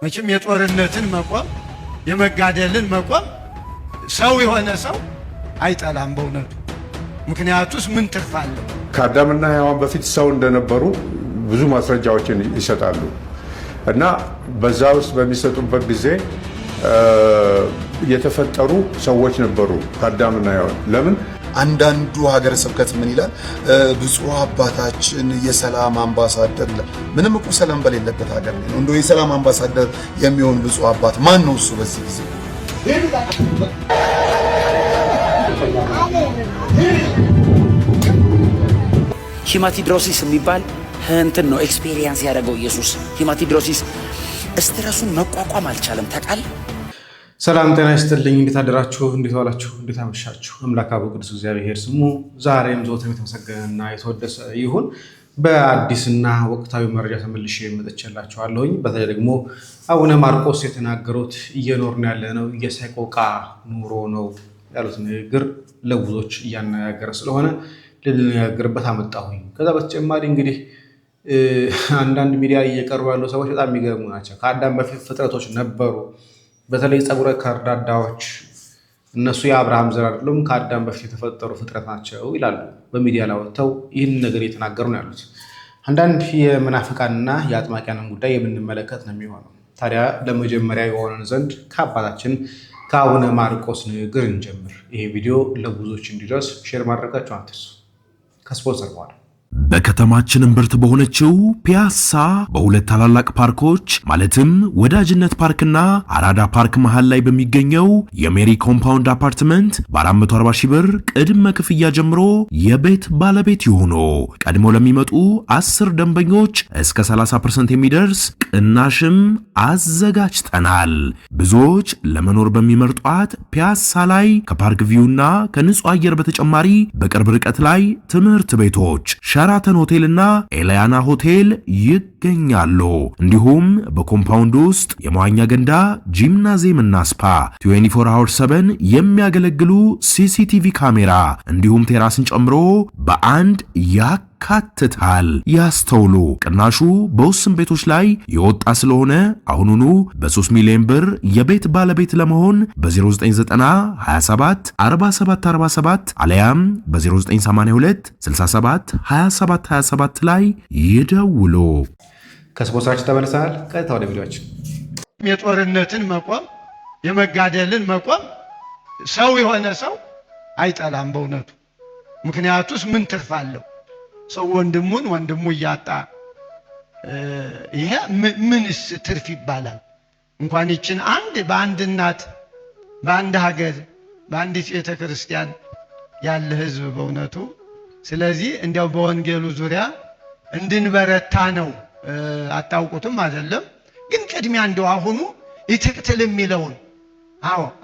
መቼም የጦርነትን መቆም የመጋደልን መቆም ሰው የሆነ ሰው አይጠላም በእውነቱ። ምክንያቱስ ምን ትርፍ አለው? ከአዳምና ሔዋን በፊት ሰው እንደነበሩ ብዙ ማስረጃዎችን ይሰጣሉ እና በዛ ውስጥ በሚሰጡበት ጊዜ የተፈጠሩ ሰዎች ነበሩ ከአዳምና ሔዋን። ለምን አንዳንዱ ሀገረ ስብከት ምን ይላል? ብፁዕ አባታችን የሰላም አምባሳደር ይላል። ምንም እኮ ሰላም በሌለበት ሀገር ነው እንደው የሰላም አምባሳደር የሚሆን ብፁዕ አባት ማን ነው እሱ? በዚህ ጊዜ ሂማቲድሮሲስ የሚባል እንትን ነው ኤክስፔሪየንስ ያደረገው ኢየሱስ። ሂማቲድሮሲስ ስትረሱን መቋቋም አልቻለም። ታውቃለህ? ሰላም ጤና ይስጥልኝ። እንዴት አደራችሁ? እንዴት ዋላችሁ? እንዴት አመሻችሁ? አምላክ አበው ቅዱስ እግዚአብሔር ስሙ ዛሬም ዘወትርም የተመሰገነና የተወደሰ ይሁን። በአዲስና ወቅታዊ መረጃ ተመልሼ መጥቻላችኋለሁኝ። በተለይ ደግሞ አቡነ ማርቆስ የተናገሩት እየኖርን ያለነው የሰቆቃ ኑሮ ነው ያሉት ንግግር ለብዙዎች እያነጋገረ ስለሆነ ልንነጋገርበት አመጣሁኝ። ከዛ በተጨማሪ እንግዲህ አንዳንድ ሚዲያ እየቀርቡ ያሉ ሰዎች በጣም የሚገርሙ ናቸው። ከአዳም በፊት ፍጥረቶች ነበሩ፣ በተለይ ፀጉረ ከርዳዳዎች፣ እነሱ የአብርሃም ዘር አይደሉም፣ ከአዳም በፊት የተፈጠሩ ፍጥረት ናቸው ይላሉ። በሚዲያ ላይ ወጥተው ይህን ነገር እየተናገሩ ነው ያሉት። አንዳንድ የመናፍቃንና የአጥማቂያንን ጉዳይ የምንመለከት ነው የሚሆነው። ታዲያ ለመጀመሪያ የሆነን ዘንድ ከአባታችን ከአቡነ ማርቆስ ንግግር እንጀምር። ይሄ ቪዲዮ ለብዙዎች እንዲደርስ ሼር ማድረጋችሁ አትርሱ። ከስፖንሰር በኋላ በከተማችን እምብርት በሆነችው ፒያሳ በሁለት ታላላቅ ፓርኮች ማለትም ወዳጅነት ፓርክና አራዳ ፓርክ መሃል ላይ በሚገኘው የሜሪ ኮምፓውንድ አፓርትመንት በ440 ሺህ ብር ቅድመ ክፍያ ጀምሮ የቤት ባለቤት ይሁኑ። ቀድሞ ለሚመጡ 10 ደንበኞች እስከ 30% የሚደርስ ቅናሽም አዘጋጅተናል። ብዙዎች ለመኖር በሚመርጧት ፒያሳ ላይ ከፓርክ ቪውና ከንጹህ አየር በተጨማሪ በቅርብ ርቀት ላይ ትምህርት ቤቶች ሸራተን ሆቴልና ኤላያና ሆቴል ይገኛሉ። እንዲሁም በኮምፓውንድ ውስጥ የመዋኛ ገንዳ፣ ጂምናዚየምና ስፓ 24/7 የሚያገለግሉ ሲሲቲቪ ካሜራ እንዲሁም ቴራስን ጨምሮ በአንድ ያካትታል። ያስተውሉ፣ ቅናሹ በውስን ቤቶች ላይ የወጣ ስለሆነ አሁኑኑ በ3 ሚሊዮን ብር የቤት ባለቤት ለመሆን በ0990 27 47 47 አለያም በ0982 67 27 27 ላይ ይደውሉ። ከስፖንሰራችን ተመልሰናል። ቀጥታ ወደ ቪዲዮአችን። የጦርነትን መቆም የመጋደልን መቆም ሰው የሆነ ሰው አይጠላም በእውነቱ። ምክንያቱስ ምን ትርፍ አለው? ሰው ወንድሙ እያጣ ይሄ ምንስ ትርፍ ይባላል? እንኳን ይችን በአንድ እናት በአንድ ሀገር በአንዲት ቤተ ክርስቲያን ያለ ህዝብ በእውነቱ። ስለዚህ እንዲያው በወንጌሉ ዙሪያ እንድንበረታ ነው። አታውቁትም አይደለም? ግን ቅድሚያ እንደው አሁኑ ይትቅትል የሚለውን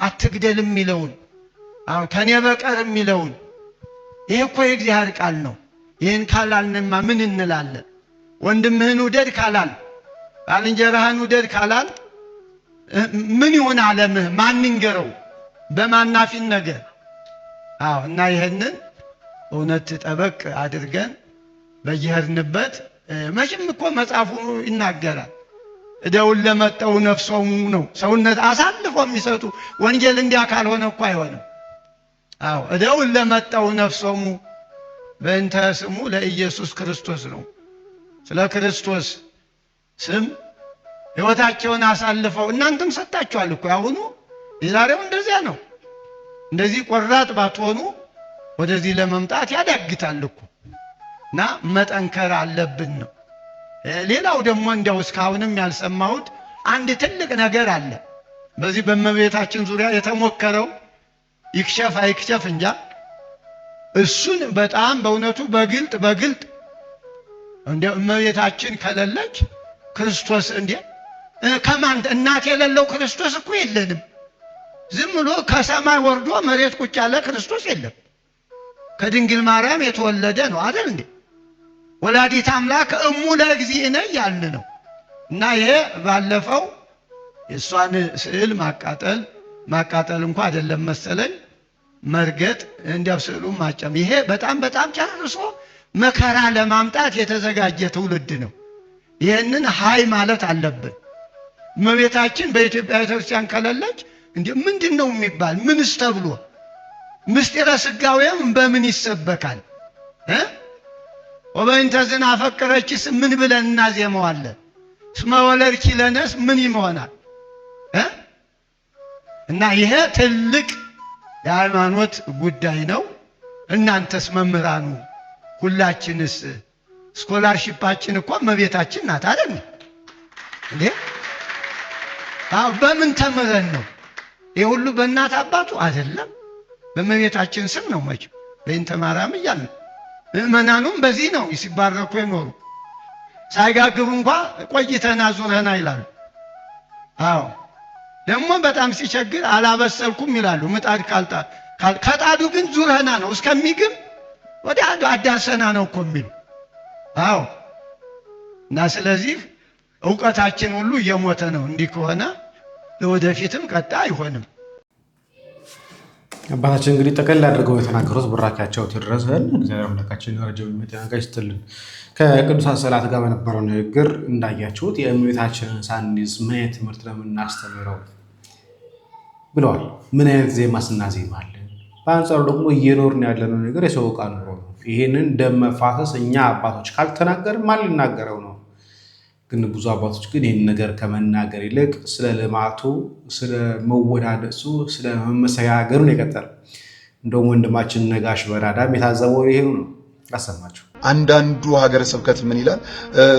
አትግደል የሚለውን ከኔ በቀር የሚለውን ይሄ እኮ የእግዚአብሔር ቃል ነው። ይህን ካላልንማ ምን እንላለን? ወንድምህን ውደድ ካላል፣ ባልንጀራህን ውደድ ካላል ምን ይሆን ዓለምህ? ማን ይንገረው? በማናፊን ነገር እና ይህንን እውነት ጠበቅ አድርገን በየሄድንበት መቼም እኮ መጽሐፉ ይናገራል። እደውን ለመጠው ነፍሶሙ ነው። ሰውነት አሳልፎ የሚሰጡ ወንጌል እንዲያ ካልሆነ እኮ አይሆንም። እደውን ለመጠው ነፍሶሙ በእንተ ስሙ ለኢየሱስ ክርስቶስ ነው። ስለ ክርስቶስ ስም ሕይወታቸውን አሳልፈው እናንተም ሰጣችኋል እኮ። አሁኑ የዛሬው እንደዚያ ነው። እንደዚህ ቆራጥ ባትሆኑ ወደዚህ ለመምጣት ያዳግታል እኮ እና መጠንከር አለብን ነው። ሌላው ደግሞ እንዲያው እስካሁንም ያልሰማሁት አንድ ትልቅ ነገር አለ። በዚህ በእመቤታችን ዙሪያ የተሞከረው ይክሸፍ አይክሸፍ እንጃ። እሱን በጣም በእውነቱ በግልጥ እንዲያው እመቤታችን ከሌለች ክርስቶስ ከማን እናት የሌለው ክርስቶስ እኮ የለንም። ዝም ብሎ ከሰማይ ወርዶ መሬት ቁጭ ያለ ክርስቶስ የለም። ከድንግል ማርያም የተወለደ ነው አይደል እንዴ? ወላዲት አምላክ እሙ ለእግዚእነ ያልን ነው። እና ይሄ ባለፈው የእሷን ስዕል ማቃጠል እንኳ አይደለም መሰለኝ መርገጥ እንዲያው ስዕሉ ማጨም። ይሄ በጣም ጨርሶ መከራ ለማምጣት የተዘጋጀ ትውልድ ነው። ይህንን ሃይ ማለት አለብን። እመቤታችን በኢትዮጵያ ቤተክርስቲያን ከሌለች እንዴ ምንድነው የሚባል? ምንስ ተብሎ ምስጢረ ሥጋዌም በምን ይሰበካል? ወበእንተ ዝናፈቅረኪስ ምን ብለን እናዜመዋለን? እስመ ወለድኪ ለነስ ምን ይሆናል? እና ይሄ ትልቅ የሃይማኖት ጉዳይ ነው። እናንተስ መምህራኑ ሁላችንስ ስኮላርሺፓችን እኮ እመቤታችን ናት አይደል እንዴ? በምን ተምረን ነው? ይሄ ሁሉ በእናት አባቱ አይደለም፣ በእመቤታችን ስም ነው። መቼም በእንተ ማርያም እያልን ምእመናኑም በዚህ ነው ሲባረኩ የኖሩ። ሳይጋግሩ እንኳ ቆይተና ዙረና ይላሉ። አዎ ደግሞ በጣም ሲቸግር አላበሰልኩም ይላሉ። ምጣድ ከጣዱ ግን ዙረና ነው እስከሚግም ወዲያ አዳሰና ነው እኮ የሚሉ። አዎ እና ስለዚህ ዕውቀታችን ሁሉ እየሞተ ነው። እንዲህ ከሆነ ለወደፊትም ቀጣ አይሆንም። አባታችን እንግዲህ ጠቅለል አድርገው የተናገሩት ቡራኪያቸው ትድረሰን እግዚአብሔር አምላካችን ረጅም ዕድሜ ጤና ይስጥልን። ከቅዱሳት ሰዓላት ጋር በነበረው ንግግር እንዳያችሁት የእመቤታችንን ሳንይዝ ምን አይነት ትምህርት ነው የምናስተምረው ብለዋል። ምን አይነት ዜማ ስናዜማለን? በአንጻሩ ደግሞ እየኖርን ያለነው ነገር የሰው ዕቃ ኑሮ ነው። ይህንን ደም መፋሰስ እኛ አባቶች ካልተናገር ማን ሊናገረው ነው? ግን ብዙ አባቶች ግን ይህን ነገር ከመናገር ይልቅ ስለ ልማቱ፣ ስለ መወዳደሱ፣ ስለ መመሰጋገሩን የቀጠለ እንደውም ወንድማችን ነጋሽ በራዳም የታዘበው ይሄኑ ነው። አሰማችሁ። አንዳንዱ ሀገረ ስብከት ምን ይላል?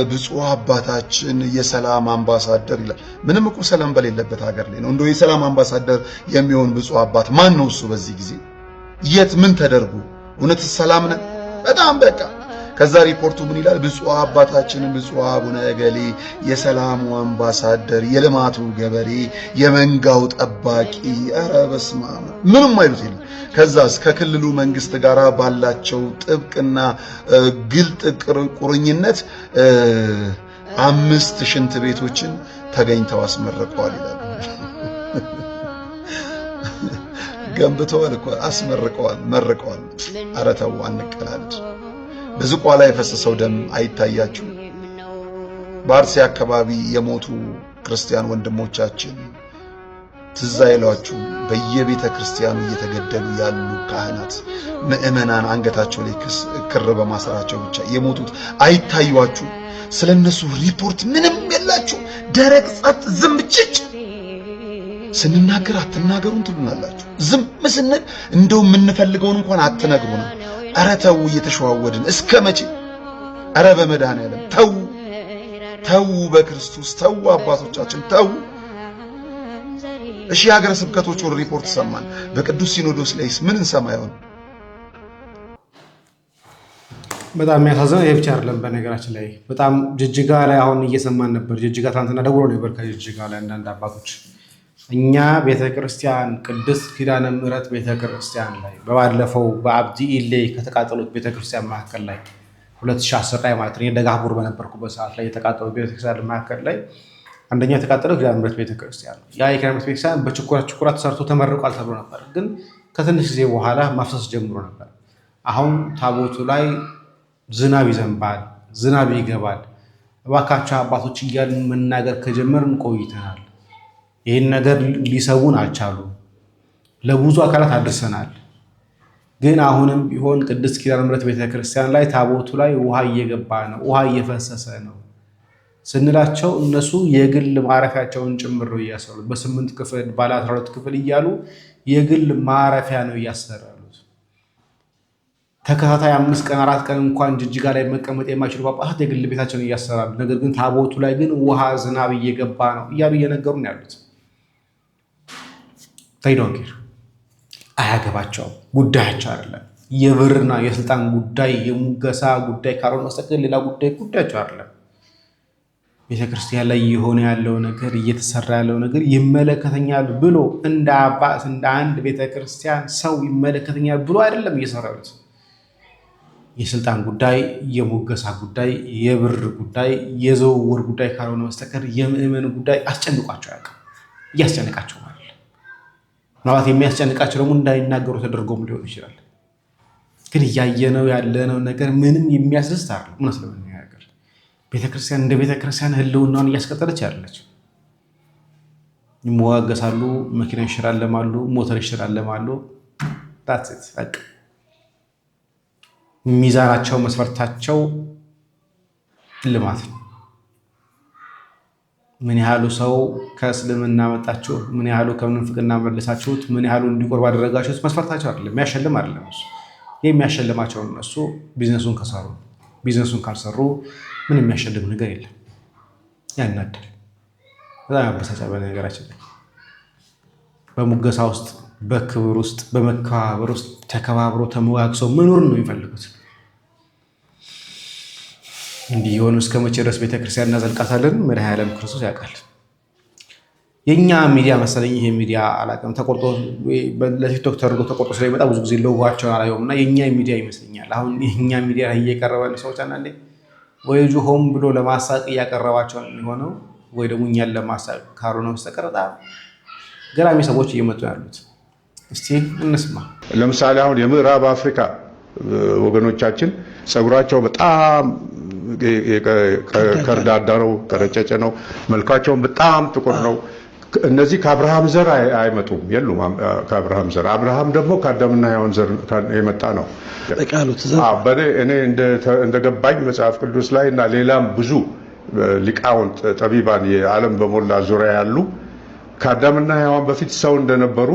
ብፁዕ አባታችን የሰላም አምባሳደር ይላል። ምንም እኮ ሰላም በሌለበት ሀገር ላይ ነው እንደው የሰላም አምባሳደር የሚሆን ብፁዕ አባት ማን ነው እሱ? በዚህ ጊዜ የት ምን ተደርጎ እውነት ሰላም ነን? በጣም በቃ ከዛ ሪፖርቱ ምን ይላል? ብፁዕ አባታችን ብፁዕ አቡነ እገሌ የሰላሙ አምባሳደር፣ የልማቱ ገበሬ፣ የመንጋው ጠባቂ። ኧረ በስመ አብ ምንም አይሉት የለም። ከዛስ ከክልሉ መንግስት ጋር ባላቸው ጥብቅና ግልጥ ቁርኝነት 5 ሽንት ቤቶችን ተገኝተው አስመርቀዋል ይላል። ገንብተዋል እኮ አስመርቀዋል፣ መርቀዋል። ኧረ ተው አንቀላልድ። በዝቋላ የፈሰሰው ደም አይታያችሁ? በአርሲ አካባቢ የሞቱ ክርስቲያን ወንድሞቻችን ትዝ አይሏችሁ? በየቤተ ክርስቲያኑ እየተገደሉ ያሉ ካህናት፣ ምእመናን አንገታቸው ላይ ክር በማሰራቸው ብቻ የሞቱት አይታዩአችሁ? ስለነሱ ሪፖርት ምንም የላችሁ? ደረቅ ጸጥ ዝም ጭጭ። ስንናገር አትናገሩን ትሉናላችሁ። ዝም ስንል እንደው የምንፈልገውን እንኳን አትነግሩንም። ኧረ ተው እየተሸዋወድን እስከ መቼ? ኧረ በመድኃኔዓለም ተው ተው፣ በክርስቶስ ተው፣ አባቶቻችን ተው። እሺ የሀገረ ስብከቶቹን ሪፖርት ሰማን። በቅዱስ ሲኖዶስ ላይስ ምን እንሰማ ይሆን? በጣም የሚያሳዝነው ይሄ ብቻ አይደለም። በነገራችን ላይ በጣም ጅጅጋ ላይ አሁን እየሰማን ነበር። ጅጅጋ ትናንትና ደውሎ ነበር ከጅጅጋ ላይ አንዳንድ አባቶች እኛ ቤተክርስቲያን ቅድስት ኪዳነ ምሕረት ቤተክርስቲያን ላይ በባለፈው በአብዲ ኢሌ ከተቃጠሉት ቤተክርስቲያን መካከል ላይ 2010 ላይ ማለት ነው ደጋቡር በነበርኩበት ሰዓት ላይ የተቃጠሉት ቤተክርስቲያን መካከል ላይ አንደኛ የተቃጠለው ኪዳነ ምሕረት ቤተክርስቲያን ነው። ያ የኪዳነ ምሕረት ቤተክርስቲያን በችኩራ ተሰርቶ ተመርቋል ተብሎ ነበር። ግን ከትንሽ ጊዜ በኋላ ማፍሰስ ጀምሮ ነበር። አሁን ታቦቱ ላይ ዝናብ ይዘንባል፣ ዝናብ ይገባል። እባካቸው አባቶች እያልን መናገር ከጀመርን ቆይተናል። ይህን ነገር ሊሰቡን አልቻሉም። ለብዙ አካላት አድርሰናል። ግን አሁንም ቢሆን ቅድስት ኪዳነ ምሕረት ቤተክርስቲያን ላይ ታቦቱ ላይ ውሃ እየገባ ነው፣ ውሃ እየፈሰሰ ነው ስንላቸው እነሱ የግል ማረፊያቸውን ጭምር ነው እያሰሩት። በ8 ክፍል ባለ 12 ክፍል እያሉ የግል ማረፊያ ነው እያሰራሉት። ተከታታይ 5 ቀን 4 ቀን እንኳን ጅጅጋ ላይ መቀመጥ የማይችሉ ጳጳሳት የግል ቤታቸውን እያሰራሉ። ነገር ግን ታቦቱ ላይ ግን ውሃ ዝናብ እየገባ ነው እያሉ እየነገሩን ያሉት። ታይዶንኬር አያገባቸውም። ጉዳያቸው አይደለም። የብርና የስልጣን ጉዳይ የሙገሳ ጉዳይ ካልሆነ በስተቀር ሌላ ጉዳያቸው አይደለም። ቤተክርስቲያን ላይ የሆነ ያለው ነገር እየተሰራ ያለው ነገር ይመለከተኛል ብሎ እንደ አባት እንደ አንድ ቤተክርስቲያን ሰው ይመለከተኛል ብሎ አይደለም እየሰራሉት። የስልጣን ጉዳይ፣ የሙገሳ ጉዳይ፣ የብር ጉዳይ፣ የዝውውር ጉዳይ ካልሆነ በስተቀር የምእመን ጉዳይ አስጨንቋቸው ያውቃል። እያስጨንቃቸው ማለት ምናልባት የሚያስጨንቃቸው ደግሞ እንዳይናገሩ ተደርጎም ሊሆን ይችላል። ግን እያየነው ያለነው ነገር ምንም የሚያስደስት አይደለም። እውነት ለመናገር ቤተክርስቲያን እንደ ቤተክርስቲያን ህልውናውን እያስቀጠለች ያለች ይሟገሳሉ፣ መኪና ይሽራለማሉ፣ ሞተር ይሽራለማሉ። ታትት በቃ ሚዛናቸው መስፈርታቸው ልማት ነው። ምን ያህሉ ሰው ከእስልምና መጣችሁ፣ ምን ያህሉ ከምንፍቅና መለሳችሁት፣ ምን ያህሉ እንዲቆርብ አደረጋችሁት መስፈርታቸው አይደለም፣ የሚያሸልም አይደለም። እሱ የሚያሸልማቸው እነሱ ቢዝነሱን ከሰሩ፣ ቢዝነሱን ካልሰሩ ምን የሚያሸልም ነገር የለም። ያናድል። በጣም ያበሳጫል። በነገራችን ላይ በሙገሳ ውስጥ፣ በክብር ውስጥ፣ በመከባበር ውስጥ ተከባብሮ ተመዋግሰው መኖር ነው የሚፈልጉት። እንዲህ የሆኑ እስከ መቼ ድረስ ቤተክርስቲያን እናዘልቃታለን? መድኃኔዓለም ክርስቶስ ያውቃል። የኛ ሚዲያ መሰለኝ ይሄ ሚዲያ አላውቅም፣ ተቆርጦ ለቲክቶክ ተደርጎ ተቆርጦ ስለሚመጣ ብዙ ጊዜ ሎጓቸውን አላየውም እና የኛ ሚዲያ ይመስለኛል። አሁን የኛ ሚዲያ ላይ እየቀረበ ሰዎች አንዳንዴ ወይ ሆም ብሎ ለማሳቅ እያቀረባቸው የሚሆነው ወይ ደግሞ እኛን ለማሳቅ ካልሆነ በስተቀር በጣም ገራሚ ሰዎች እየመጡ ያሉት። እስቲ እንስማ። ለምሳሌ አሁን የምዕራብ አፍሪካ ወገኖቻችን ጸጉራቸው በጣም ከርዳዳ ነው፣ ቀረጨጨ ነው። መልካቸውን በጣም ጥቁር ነው። እነዚህ ከአብርሃም ዘር አይመጡም፣ የሉም ከአብርሃም ዘር። አብርሃም ደግሞ ከአዳምና ሔዋን ዘር የመጣ ነው። እኔ እንደገባኝ መጽሐፍ ቅዱስ ላይ እና ሌላም ብዙ ሊቃውንት ጠቢባን የዓለም በሞላ ዙሪያ ያሉ ከአዳምና ሔዋን በፊት ሰው እንደነበሩ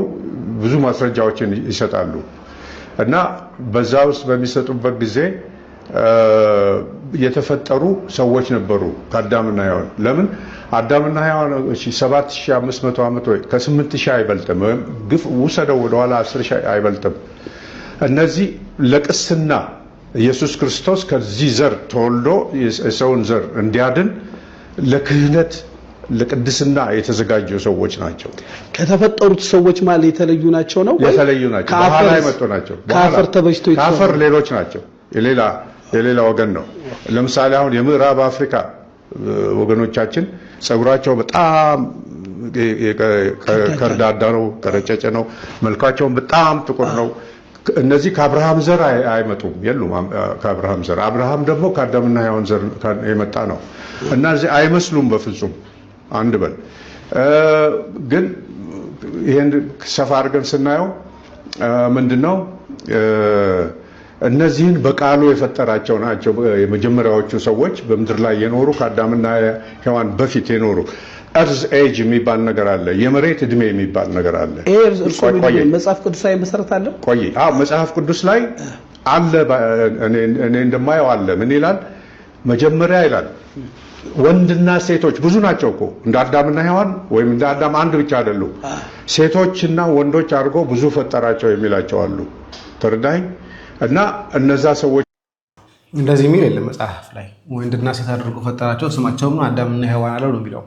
ብዙ ማስረጃዎችን ይሰጣሉ እና በዛ ውስጥ በሚሰጡበት ጊዜ የተፈጠሩ ሰዎች ነበሩ ከአዳምና ሔዋን። ለምን አዳምና ሔዋን 7500 ዓመት ወይ ከ8000 አይበልጥም፣ ወይም ግፍ ውሰደው ወደኋላ 10000 አይበልጥም። እነዚህ ለቅስና ኢየሱስ ክርስቶስ ከዚህ ዘር ተወልዶ የሰውን ዘር እንዲያድን ለክህነት ለቅድስና የተዘጋጁ ሰዎች ናቸው። ከተፈጠሩት ሰዎች ማለት የተለዩ ናቸው ነው? የተለዩ ናቸው። በኋላ የመጡ ናቸው። ከአፈር ተበጅቶ ከአፈር ሌሎች ናቸው። የሌላ ወገን ነው። ለምሳሌ አሁን የምዕራብ አፍሪካ ወገኖቻችን ጸጉራቸው በጣም ከርዳዳ ነው፣ ቀረጨጨ ነው። መልካቸውን በጣም ጥቁር ነው። እነዚህ ከአብርሃም ዘር አይመጡም፣ የሉም ከአብርሃም ዘር። አብርሃም ደግሞ ከአዳምና ሔዋን ዘር የመጣ ነው እና እዚህ አይመስሉም በፍጹም። አንድ በል ግን ይሄን ሰፋ አድርገን ስናየው ምንድነው እነዚህን በቃሉ የፈጠራቸው ናቸው። የመጀመሪያዎቹ ሰዎች በምድር ላይ የኖሩ ከአዳምና ሔዋን በፊት የኖሩ እርዝ ኤጅ የሚባል ነገር አለ። የመሬት እድሜ የሚባል ነገር አለ። መጽሐፍ ቅዱስ ላይ መሰረት አለ። መጽሐፍ ቅዱስ ላይ አለ። እኔ እንደማየው አለ። ምን ይላል? መጀመሪያ ይላል ወንድና ሴቶች ብዙ ናቸው እኮ እንደ አዳምና ሔዋን ወይም እንደ አዳም አንድ ብቻ አይደሉም። ሴቶችና ወንዶች አድርጎ ብዙ ፈጠራቸው የሚላቸው አሉ። ተረዳኝ? እና እነዛ ሰዎች እንደዚህ የሚል የለም መጽሐፍ ላይ። ወንድና ሴት አድርጎ ፈጠራቸው፣ ስማቸውም አዳምና ሔዋን አለው ነው የሚለው።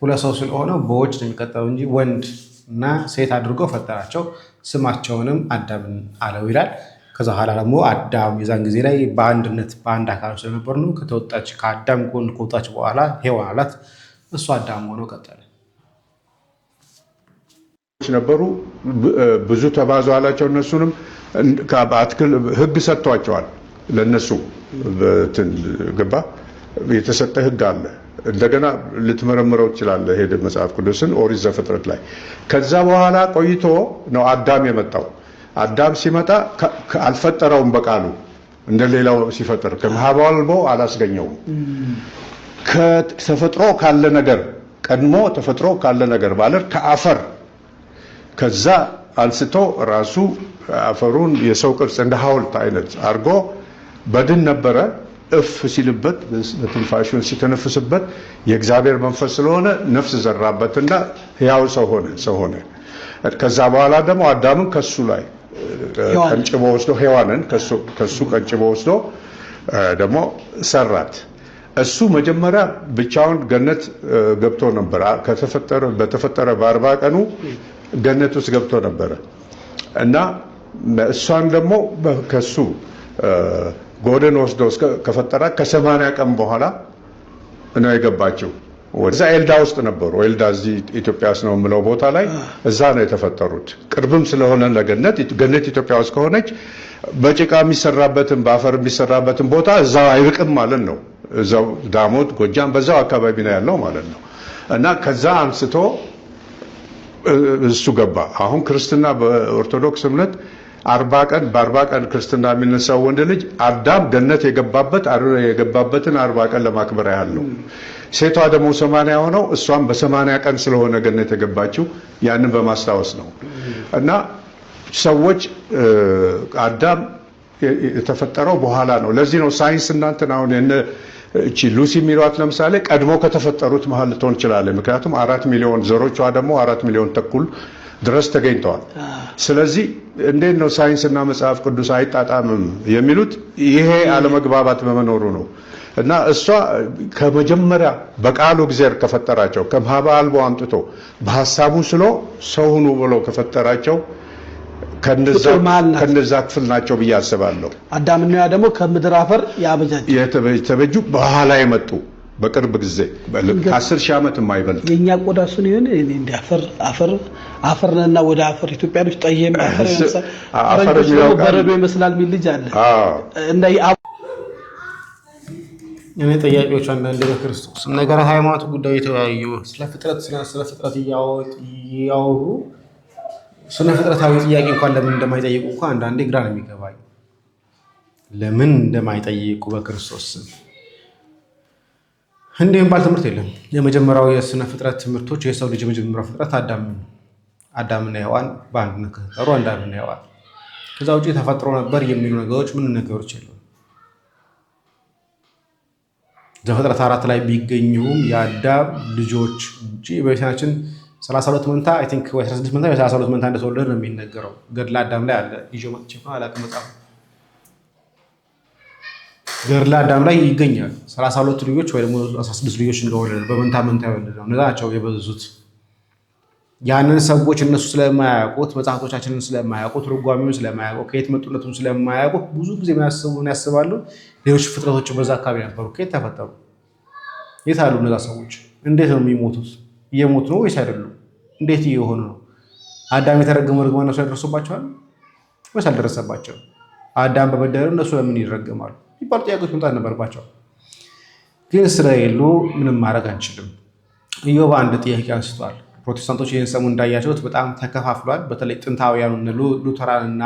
ሁለት ሰው ስለሆነ በዎች ነው የሚቀጠለው እንጂ ወንድ እና ሴት አድርጎ ፈጠራቸው፣ ስማቸውንም አዳምን አለው ይላል። ከዛ በኋላ ደግሞ አዳም የዛን ጊዜ ላይ በአንድነት በአንድ አካል ስለነበር ነው ከተወጣች ከአዳም ጎን ከወጣች በኋላ ሔዋን አላት። እሱ አዳም ሆኖ ቀጠለ ነበሩ። ብዙ ተባዙ አላቸው። እነሱንም ሕግ ሰጥቷቸዋል። ለነሱ ገባ የተሰጠ ሕግ አለ። እንደገና ልትመረምረው ትችላለህ። ሄደ መጽሐፍ ቅዱስን ኦሪት ዘፍጥረት ላይ። ከዛ በኋላ ቆይቶ ነው አዳም የመጣው። አዳም ሲመጣ አልፈጠረውም በቃሉ እንደሌላው ሲፈጠር ከመሃባልቦ አላስገኘውም። ከተፈጥሮ ካለ ነገር ቀድሞ ተፈጥሮ ካለ ነገር ማለት ከአፈር ከዛ አንስቶ ራሱ አፈሩን የሰው ቅርጽ እንደ ሐውልት አይነት አድርጎ በድን ነበረ። እፍ ሲልበት በትንፋሹን ሲተነፍስበት የእግዚአብሔር መንፈስ ስለሆነ ነፍስ ዘራበትና ሕያው ሰው ሆነ። ከዛ በኋላ ደግሞ አዳምን ከሱ ላይ ቀንጭቦ ወስዶ ሔዋንን ከሱ ቀንጭቦ ወስዶ ደግሞ ሰራት። እሱ መጀመሪያ ብቻውን ገነት ገብቶ ነበር። በተፈጠረ በ40 ቀኑ ገነት ውስጥ ገብቶ ነበረ እና እሷን ደግሞ ከሱ ጎደን ወስዶ ከፈጠራት ከ80 ቀን በኋላ ነው የገባችው። ወዛ ኤልዳ ውስጥ ነበሩ። ኤልዳ እዚህ ኢትዮጵያ ውስጥ ነው የምለው ቦታ ላይ እዛ ነው የተፈጠሩት። ቅርብም ስለሆነ ለገነት ገነት ኢትዮጵያ ውስጥ ከሆነች በጭቃ የሚሰራበትን በአፈር የሚሰራበትን ቦታ እዛው አይርቅም ማለት ነው። እዛው ዳሞት፣ ጎጃም በዛው አካባቢ ነው ያለው ማለት ነው እና ከዛ አንስቶ እሱ ገባ። አሁን ክርስትና በኦርቶዶክስ እምነት 40 ቀን በ40 ቀን ክርስትና የሚነሳው ወንድ ልጅ አዳም ገነት የገባበትን 40 ቀን ለማክበር ያህል ነው። ሴቷ ደግሞ 80 ሆነው እሷም በ80 ቀን ስለሆነ ገነት የገባችው ያንን በማስታወስ ነው። እና ሰዎች አዳም የተፈጠረው በኋላ ነው። ለዚህ ነው ሳይንስ እናንተን አሁን እቺ ሉሲ ሚሏት ለምሳሌ ቀድሞ ከተፈጠሩት መሃል ልትሆን ይችላል። ምክንያቱም 4 ሚሊዮን ዘሮቿ ደግሞ 4 ሚሊዮን ተኩል ድረስ ተገኝተዋል። ስለዚህ እንዴት ነው ሳይንስና መጽሐፍ ቅዱስ አይጣጣምም የሚሉት? ይሄ አለመግባባት በመኖሩ ነው። እና እሷ ከመጀመሪያ በቃሉ እግዚአብሔር ከፈጠራቸው ከማህበ አልቦ አምጥቶ በሐሳቡ ስሎ ሰው ሁኑ ብሎ ከፈጠራቸው ከነዛ ክፍል ናቸው ብዬ አስባለሁ። አዳምና ያ ደግሞ ከምድር አፈር የተበጁ በኋላ የመጡ በቅርብ ጊዜ ከ10 ሺህ ዓመት የማይበልጥ የኛ ቆዳ እሱን ይሁን እንደ አፈር ነና ወደ አፈር ኢትዮጵያ ልጅ ጠየም አፈር በረዶ ይመስላል የሚል ልጅ አለ እና እኔ ጠያቂዎች አንዳንዴ በክርስቶስ ነገር ሃይማኖት ጉዳይ የተወያዩ ስለ ፍጥረት እያወሩ ስለ ፍጥረታዊ ጥያቄ እንኳን ለምን እንደማይጠይቁ እንኳን አንዳንዴ ግራ ነው የሚገባኝ። ለምን እንደማይጠይቁ በክርስቶስ ስም እንዴም ባል ትምህርት የለም። የመጀመሪያው የስነ ፍጥረት ትምህርቶች የሰው ልጅ የመጀመሪያው ፍጥረት አዳምና ሔዋን በአንድነት ከተፈጠሩ አዳምና ሔዋን ከዛ ውጪ ተፈጥሮ ነበር የሚሉ ነገሮች ምን ነገሮች የሉም። ዘፍጥረት 4 ላይ ቢገኙም የአዳም ልጆች እንጂ በቤታችን 32 መንታ አይ ቲንክ ወይ 16 መንታ ወይ 32 መንታ እንደተወለደ ነው የሚነገረው። ገድለ አዳም ላይ አለ። ይጆ መጥቼ ነው አላውቅም። መጽሐፍ ገድለ አዳም ላይ ይገኛል። 32 ልጆች ወይ ደግሞ 16 ልጆች እንደወለደ በመንታ የወለደው እነዛ ናቸው የበዙት። ያንን ሰዎች እነሱ ስለማያውቁት መጽሐፎቻችንን ስለማያውቁት ትርጓሜውን ስለማያውቁት ከየት መጡነቱን ስለማያውቁት ብዙ ጊዜ ያስባሉ ሌሎች ፍጥረቶች በዛ አካባቢ ነበሩ። ከየት ተፈጠሩ? የት አሉ እነዛ ሰዎች? እንዴት ነው የሚሞቱት? እየሞቱ ነው ወይስ አይደሉም? እንዴት እየሆኑ ነው? አዳም የተረገመው ርግማን እነሱ ያደረሱባቸዋል ወይስ አልደረሰባቸውም? አዳም በበደሉ እነሱ ለምን ይረገማሉ? ይባሉ ጥያቄዎች መምጣት ነበርባቸው። ግን ስለሌሉ ምንም ማድረግ አንችልም። ኢዮብ አንድ ጥያቄ አንስቷል። ፕሮቴስታንቶች ይህን ሰሞን እንዳያቸውት በጣም ተከፋፍሏል። በተለይ ጥንታውያኑ ሉተራን እና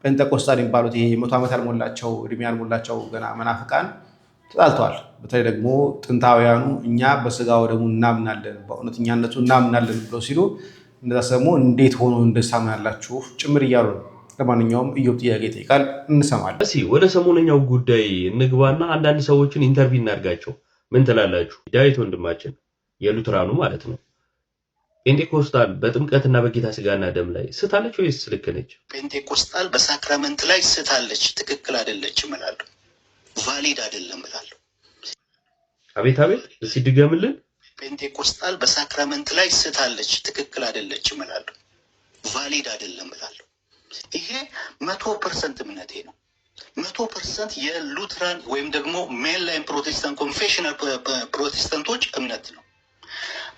ጴንጤቆስጣን የሚባሉት ይሄ 100 ዓመት ያልሞላቸው እድሜ ያልሞላቸው ገና መናፍቃን ተጣልተዋል። በተለይ ደግሞ ጥንታውያኑ እኛ በስጋው ደግሞ እናምናለን በእውነተኛነቱ እናምናለን ብለው ሲሉ እንደዛ ሰሞ እንዴት ሆኖ እንደሳምናላችሁ ጭምር እያሉ ነው። ለማንኛውም ኢዮብ ጥያቄ ይጠይቃል፣ እንሰማለን። እሺ ወደ ሰሞነኛው ጉዳይ እንግባና አንዳንድ ሰዎችን ኢንተርቪው እናድርጋቸው። ምን ትላላችሁ? ዳዊት ወንድማችን የሉተራኑ ማለት ነው ጴንጤኮስታል በጥምቀትና በጌታ ስጋና ደም ላይ ስታለች ወይስ ልክ ነች? ጴንጤኮስታል በሳክራመንት ላይ ስታለች፣ ትክክል አይደለችም እላለሁ። ቫሊድ አይደለም እላለሁ። አቤት አቤት፣ እስኪ ድገምልን። ጴንጤኮስታል በሳክራመንት ላይ ስታለች፣ ትክክል አይደለችም እላለሁ። ቫሊድ አይደለም እላለሁ። ይሄ 100% እምነቴ ነው። 100% የሉትራን ወይም ደግሞ ሜንላይን ፕሮቴስታንት ኮንፌሽናል ፕሮቴስታንቶች እምነት ነው።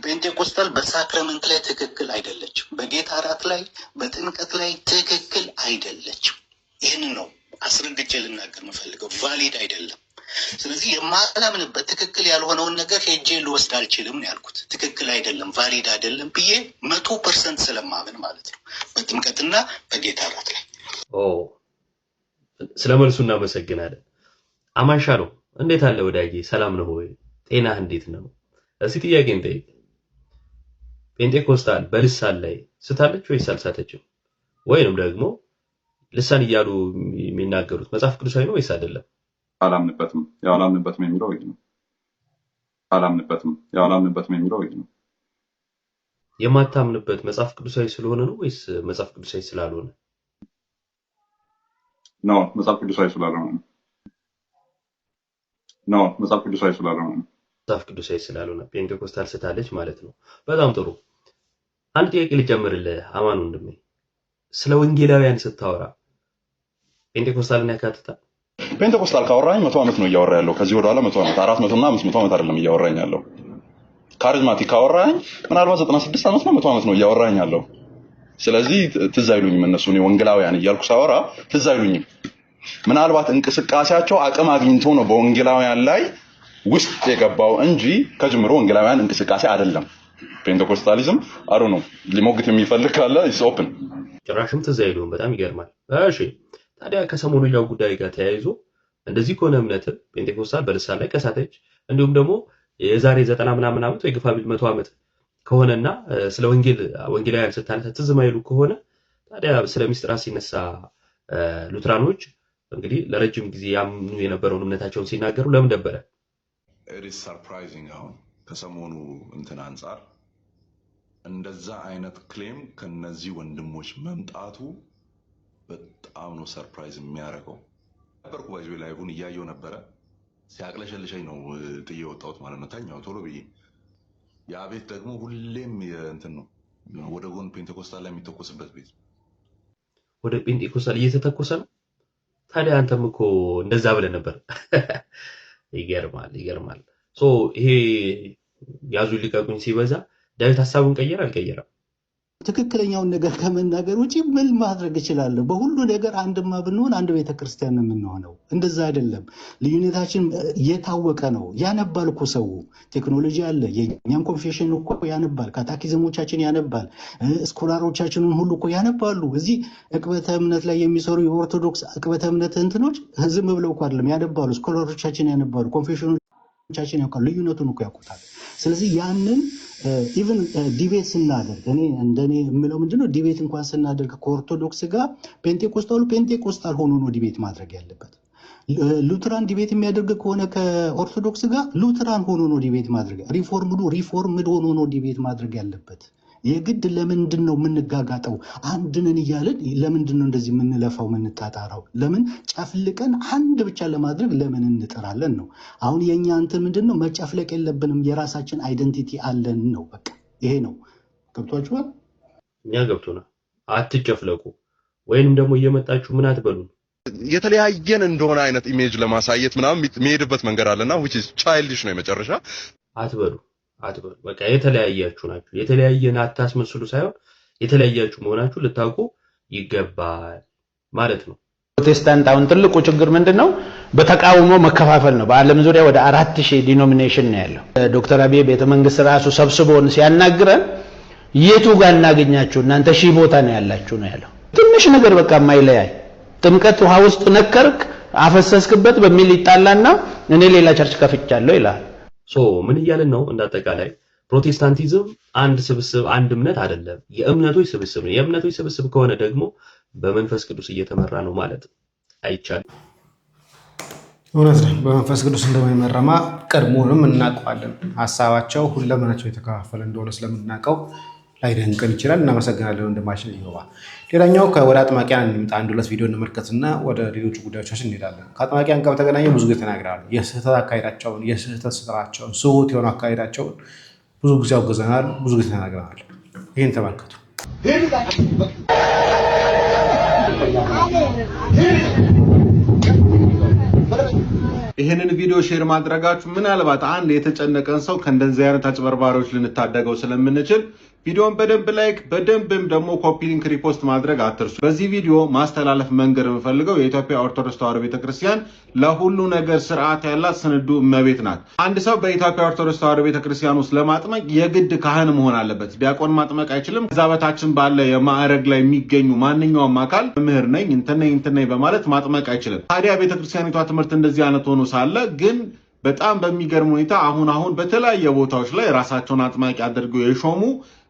ጴንጤኮስታል በሳክራመንት ላይ ትክክል አይደለችም። በጌታ እራት ላይ በጥምቀት ላይ ትክክል አይደለችም። ይህንን ነው አስረግጬ ልናገር የምፈልገው። ቫሊድ አይደለም። ስለዚህ የማላምንበት ትክክል ያልሆነውን ነገር ሄጄ ልወስድ አልችልም ነው ያልኩት። ትክክል አይደለም፣ ቫሊድ አይደለም ብዬ 100% ስለማምን ማለት ነው በጥምቀትና በጌታ እራት ላይ። ስለ መልሱ እናመሰግናለን። አማንሻ ነው። እንዴት አለ ወዳጄ? ሰላም ነው ወይ? ጤናህ እንዴት ነው? እስኪ ጥያቄ እንጠይቅ። ጴንጤኮስታል በልሳን ላይ ስታለች ወይስ አልሳተችም? ወይንም ደግሞ ልሳን እያሉ የሚናገሩት መጽሐፍ ቅዱሳዊ ነው ወይስ አይደለም? አላምንበትም። ያው አላምንበትም የሚለው ይሄ ነው። አላምንበትም የሚለው ይሄ ነው። የማታምንበት መጽሐፍ ቅዱሳዊ ስለሆነ ነው ወይስ መጽሐፍ ቅዱሳዊ ስላልሆነ? ነው መጽሐፍ ቅዱሳዊ ስላልሆነ ነው። መጽሐፍ ቅዱሳዊ ስላልሆነ ነው። መጽሐፍ ቅዱሳዊ ስላልሆነ ጴንጤኮስታል ስታለች ማለት ነው። በጣም ጥሩ። አንድ ጥያቄ ልጨምርልህ አማን ወንድሜ። ስለ ወንጌላውያን ስታወራ ጴንጤኮስታልን ያካትታል? ጴንጤኮስታል ካወራኝ 100 ዓመት ነው እያወራ ያለው። ከዚህ ወደ ኋላ 100 ዓመት 400 እና 500 ዓመት አይደለም እያወራኝ ያለው። ካሪዝማቲክ ካወራኝ ምናልባት 96 ዓመት ነው 100 ዓመት ነው እያወራኝ ያለው። ስለዚህ ትዝ አይሉኝም እነሱ። እኔ ወንጌላውያን እያልኩ ሳወራ ትዝ አይሉኝም። ምናልባት እንቅስቃሴያቸው አቅም አግኝቶ ነው በወንጌላውያን ላይ ውስጥ የገባው እንጂ ከጅምሮ ወንጌላውያን እንቅስቃሴ አይደለም። ፔንቴኮስታሊዝም አሩ ነው ሊሞግት የሚፈልግ ካለ ኢስ ኦፕን። ጭራሽም ትዝ አይሉም። በጣም ይገርማል። እሺ ታዲያ ከሰሞኑኛው ጉዳይ ጋር ተያይዞ እንደዚህ ከሆነ እምነት ፔንቴኮስታል በልሳን ላይ ከሳተች እንዲሁም ደግሞ የዛሬ 90 ምናምን ዓመት ወይ ግፋ ቢል 100 ዓመት ከሆነና ስለ ወንጌላውያን ስታነሳ ትዝ ማይሉ ከሆነ ታዲያ ስለ ምስጢራት ሲነሳ ሉትራኖች እንግዲህ ለረጅም ጊዜ ያምኑ የነበረውን እምነታቸውን ሲናገሩ ለምን ደበረ? ኢት ኢዝ ሰርፕራይዚንግ። አሁን ከሰሞኑ እንትን አንጻር እንደዛ አይነት ክሌም ከነዚህ ወንድሞች መምጣቱ በጣም ነው ሰርፕራይዝ የሚያደርገው። ነበርኩ ባይዞ ላይቡን እያየው ነበረ። ሲያቅለሸልሸኝ ነው ጥዬ ወጣሁት ማለት ነው። ተኛው ቶሎ ብዬ። ያ ቤት ደግሞ ሁሌም እንትን ነው ወደ ጎን ፔንቴኮስታል ላይ የሚተኮስበት ቤት። ወደ ፔንቴኮስታል እየተተኮሰ ነው። ታዲያ አንተም እኮ እንደዛ ብለህ ነበር። ይገርማል። ይሄ ያዙ ሊቀቁኝ ሲበዛ ዳዊት ሐሳቡን ቀየረ አልቀየረም? ትክክለኛውን ነገር ከመናገር ውጪ ምን ማድረግ እችላለሁ? በሁሉ ነገር አንድማ ብንሆን አንድ ቤተክርስቲያን ነው የምንሆነው። እንደዛ አይደለም። ልዩነታችን የታወቀ ነው። ያነባል እኮ ሰው፣ ቴክኖሎጂ አለ። የኛም ኮንፌሽን እኮ ያነባል፣ ካታኪዝሞቻችን ያነባል፣ ስኮላሮቻችንን ሁሉ እኮ ያነባሉ። እዚህ ዕቅበተ እምነት ላይ የሚሰሩ የኦርቶዶክስ ዕቅበተ እምነት እንትኖች ዝም ብለው እኮ አይደለም ያነባሉ። ስኮላሮቻችን ያነባሉ፣ ኮንፌሽኖቻችን ያውቃሉ፣ ልዩነቱን እኮ ያውቁታል። ስለዚህ ያንን ኢቭን ዲቤት ስናደርግ እንደኔ የምለው ምንድነው ዲቤት እንኳን ስናደርግ ከኦርቶዶክስ ጋር ፔንቴኮስታል ሆኖ ነው ዲቤት ማድረግ ያለበት። ሉትራን ዲቤት የሚያደርግ ከሆነ ከኦርቶዶክስ ጋር ሉትራን ሆኖ ነው ዲቤት ማድረግ፣ ሪፎርምድ ሆኖ ነው ዲቤት ማድረግ ያለበት። የግድ ለምንድን ነው የምንጋጋጠው? አንድንን እያልን ለምንድን ነው እንደዚህ የምንለፋው የምንጣጣራው? ለምን ጨፍልቀን አንድ ብቻ ለማድረግ ለምን እንጥራለን ነው። አሁን የኛ እንትን ምንድን ነው? መጨፍለቅ የለብንም። የራሳችን አይደንቲቲ አለን ነው። በቃ ይሄ ነው። ገብቷችኋል? እኛ ገብቶናል። አትጨፍለቁ ወይንም ደግሞ እየመጣችሁ ምን አትበሉን። የተለያየን እንደሆነ አይነት ኢሜጅ ለማሳየት ምናምን የሚሄድበት መንገድ አለና which is childish ነው የመጨረሻ። አትበሉ። በቃ የተለያያችሁ ናችሁ። የተለያየን አታስመስሉ ሳይሆን የተለያያችሁ መሆናችሁ ልታውቁ ይገባል ማለት ነው። ፕሮቴስታንት አሁን ትልቁ ችግር ምንድነው? በተቃውሞ መከፋፈል ነው። በዓለም ዙሪያ ወደ 4000 ዲኖሚኔሽን ነው ያለው። ዶክተር አብይ ቤተመንግስት ራሱ ሰብስቦን ሲያናግረን የቱ ጋር እናገኛችሁ እናንተ ሺህ ቦታ ነው ያላችሁ ነው ያለው። ትንሽ ነገር በቃ ማይለያይ ጥምቀት ውሃ ውስጥ ነከርክ አፈሰስክበት በሚል ይጣላና እኔ ሌላ ቸርች ከፍቻለሁ ይላል። ምን እያልን ነው? እንዳጠቃላይ ፕሮቴስታንቲዝም አንድ ስብስብ አንድ እምነት አይደለም፣ የእምነቶች ስብስብ ነው። የእምነቶች ስብስብ ከሆነ ደግሞ በመንፈስ ቅዱስ እየተመራ ነው ማለት አይቻልም። እውነት ነው። በመንፈስ ቅዱስ እንደማይመራማ ቀድሞንም እናውቀዋለን። ሀሳባቸው ሁለመናቸው የተከፋፈለ እንደሆነ ስለምናውቀው ላይደንቀን ይችላል። እናመሰግናለን ወንድማችን ይሆባ። ሌላኛው ከወደ አጥማቂያን እንምጣ። አንድ ሁለት ቪዲዮ እንመልከትና ወደ ሌሎቹ ጉዳዮቻችን እንሄዳለን። ከአጥማቂያን ጋር በተገናኘ ብዙ ጊዜ ተናግረናል። የስህተት አካሄዳቸውን፣ የስህተት ስራቸውን፣ ስሁት የሆነ አካሄዳቸውን ብዙ ጊዜ አውግዘናል፣ ብዙ ጊዜ ተናግረናል። ይህን ተመልከቱ። ይህንን ቪዲዮ ሼር ማድረጋችሁ ምናልባት አንድ የተጨነቀን ሰው ከእንደዚህ አይነት አጭበርባሪዎች ልንታደገው ስለምንችል ቪዲዮን በደንብ ላይክ በደንብም ደግሞ ኮፒ ሊንክ ሪፖስት ማድረግ አትርሱ። በዚህ ቪዲዮ ማስተላለፍ መንገር የምፈልገው የኢትዮጵያ ኦርቶዶክስ ተዋሕዶ ቤተክርስቲያን ለሁሉ ነገር ስርዓት ያላት ስንዱ እመቤት ናት። አንድ ሰው በኢትዮጵያ ኦርቶዶክስ ተዋሕዶ ቤተክርስቲያን ውስጥ ለማጥመቅ የግድ ካህን መሆን አለበት። ዲያቆን ማጥመቅ አይችልም። ከዛ በታችን ባለ የማዕረግ ላይ የሚገኙ ማንኛውም አካል መምህር ነኝ እንትን ነኝ በማለት ማጥመቅ አይችልም። ታዲያ ቤተክርስቲያኒቷ ትምህርት እንደዚህ አይነት ሆኖ ሳለ ግን በጣም በሚገርም ሁኔታ አሁን በተለያየ ቦታዎች ላይ ራሳቸውን አጥማቂ አድርገው የሾሙ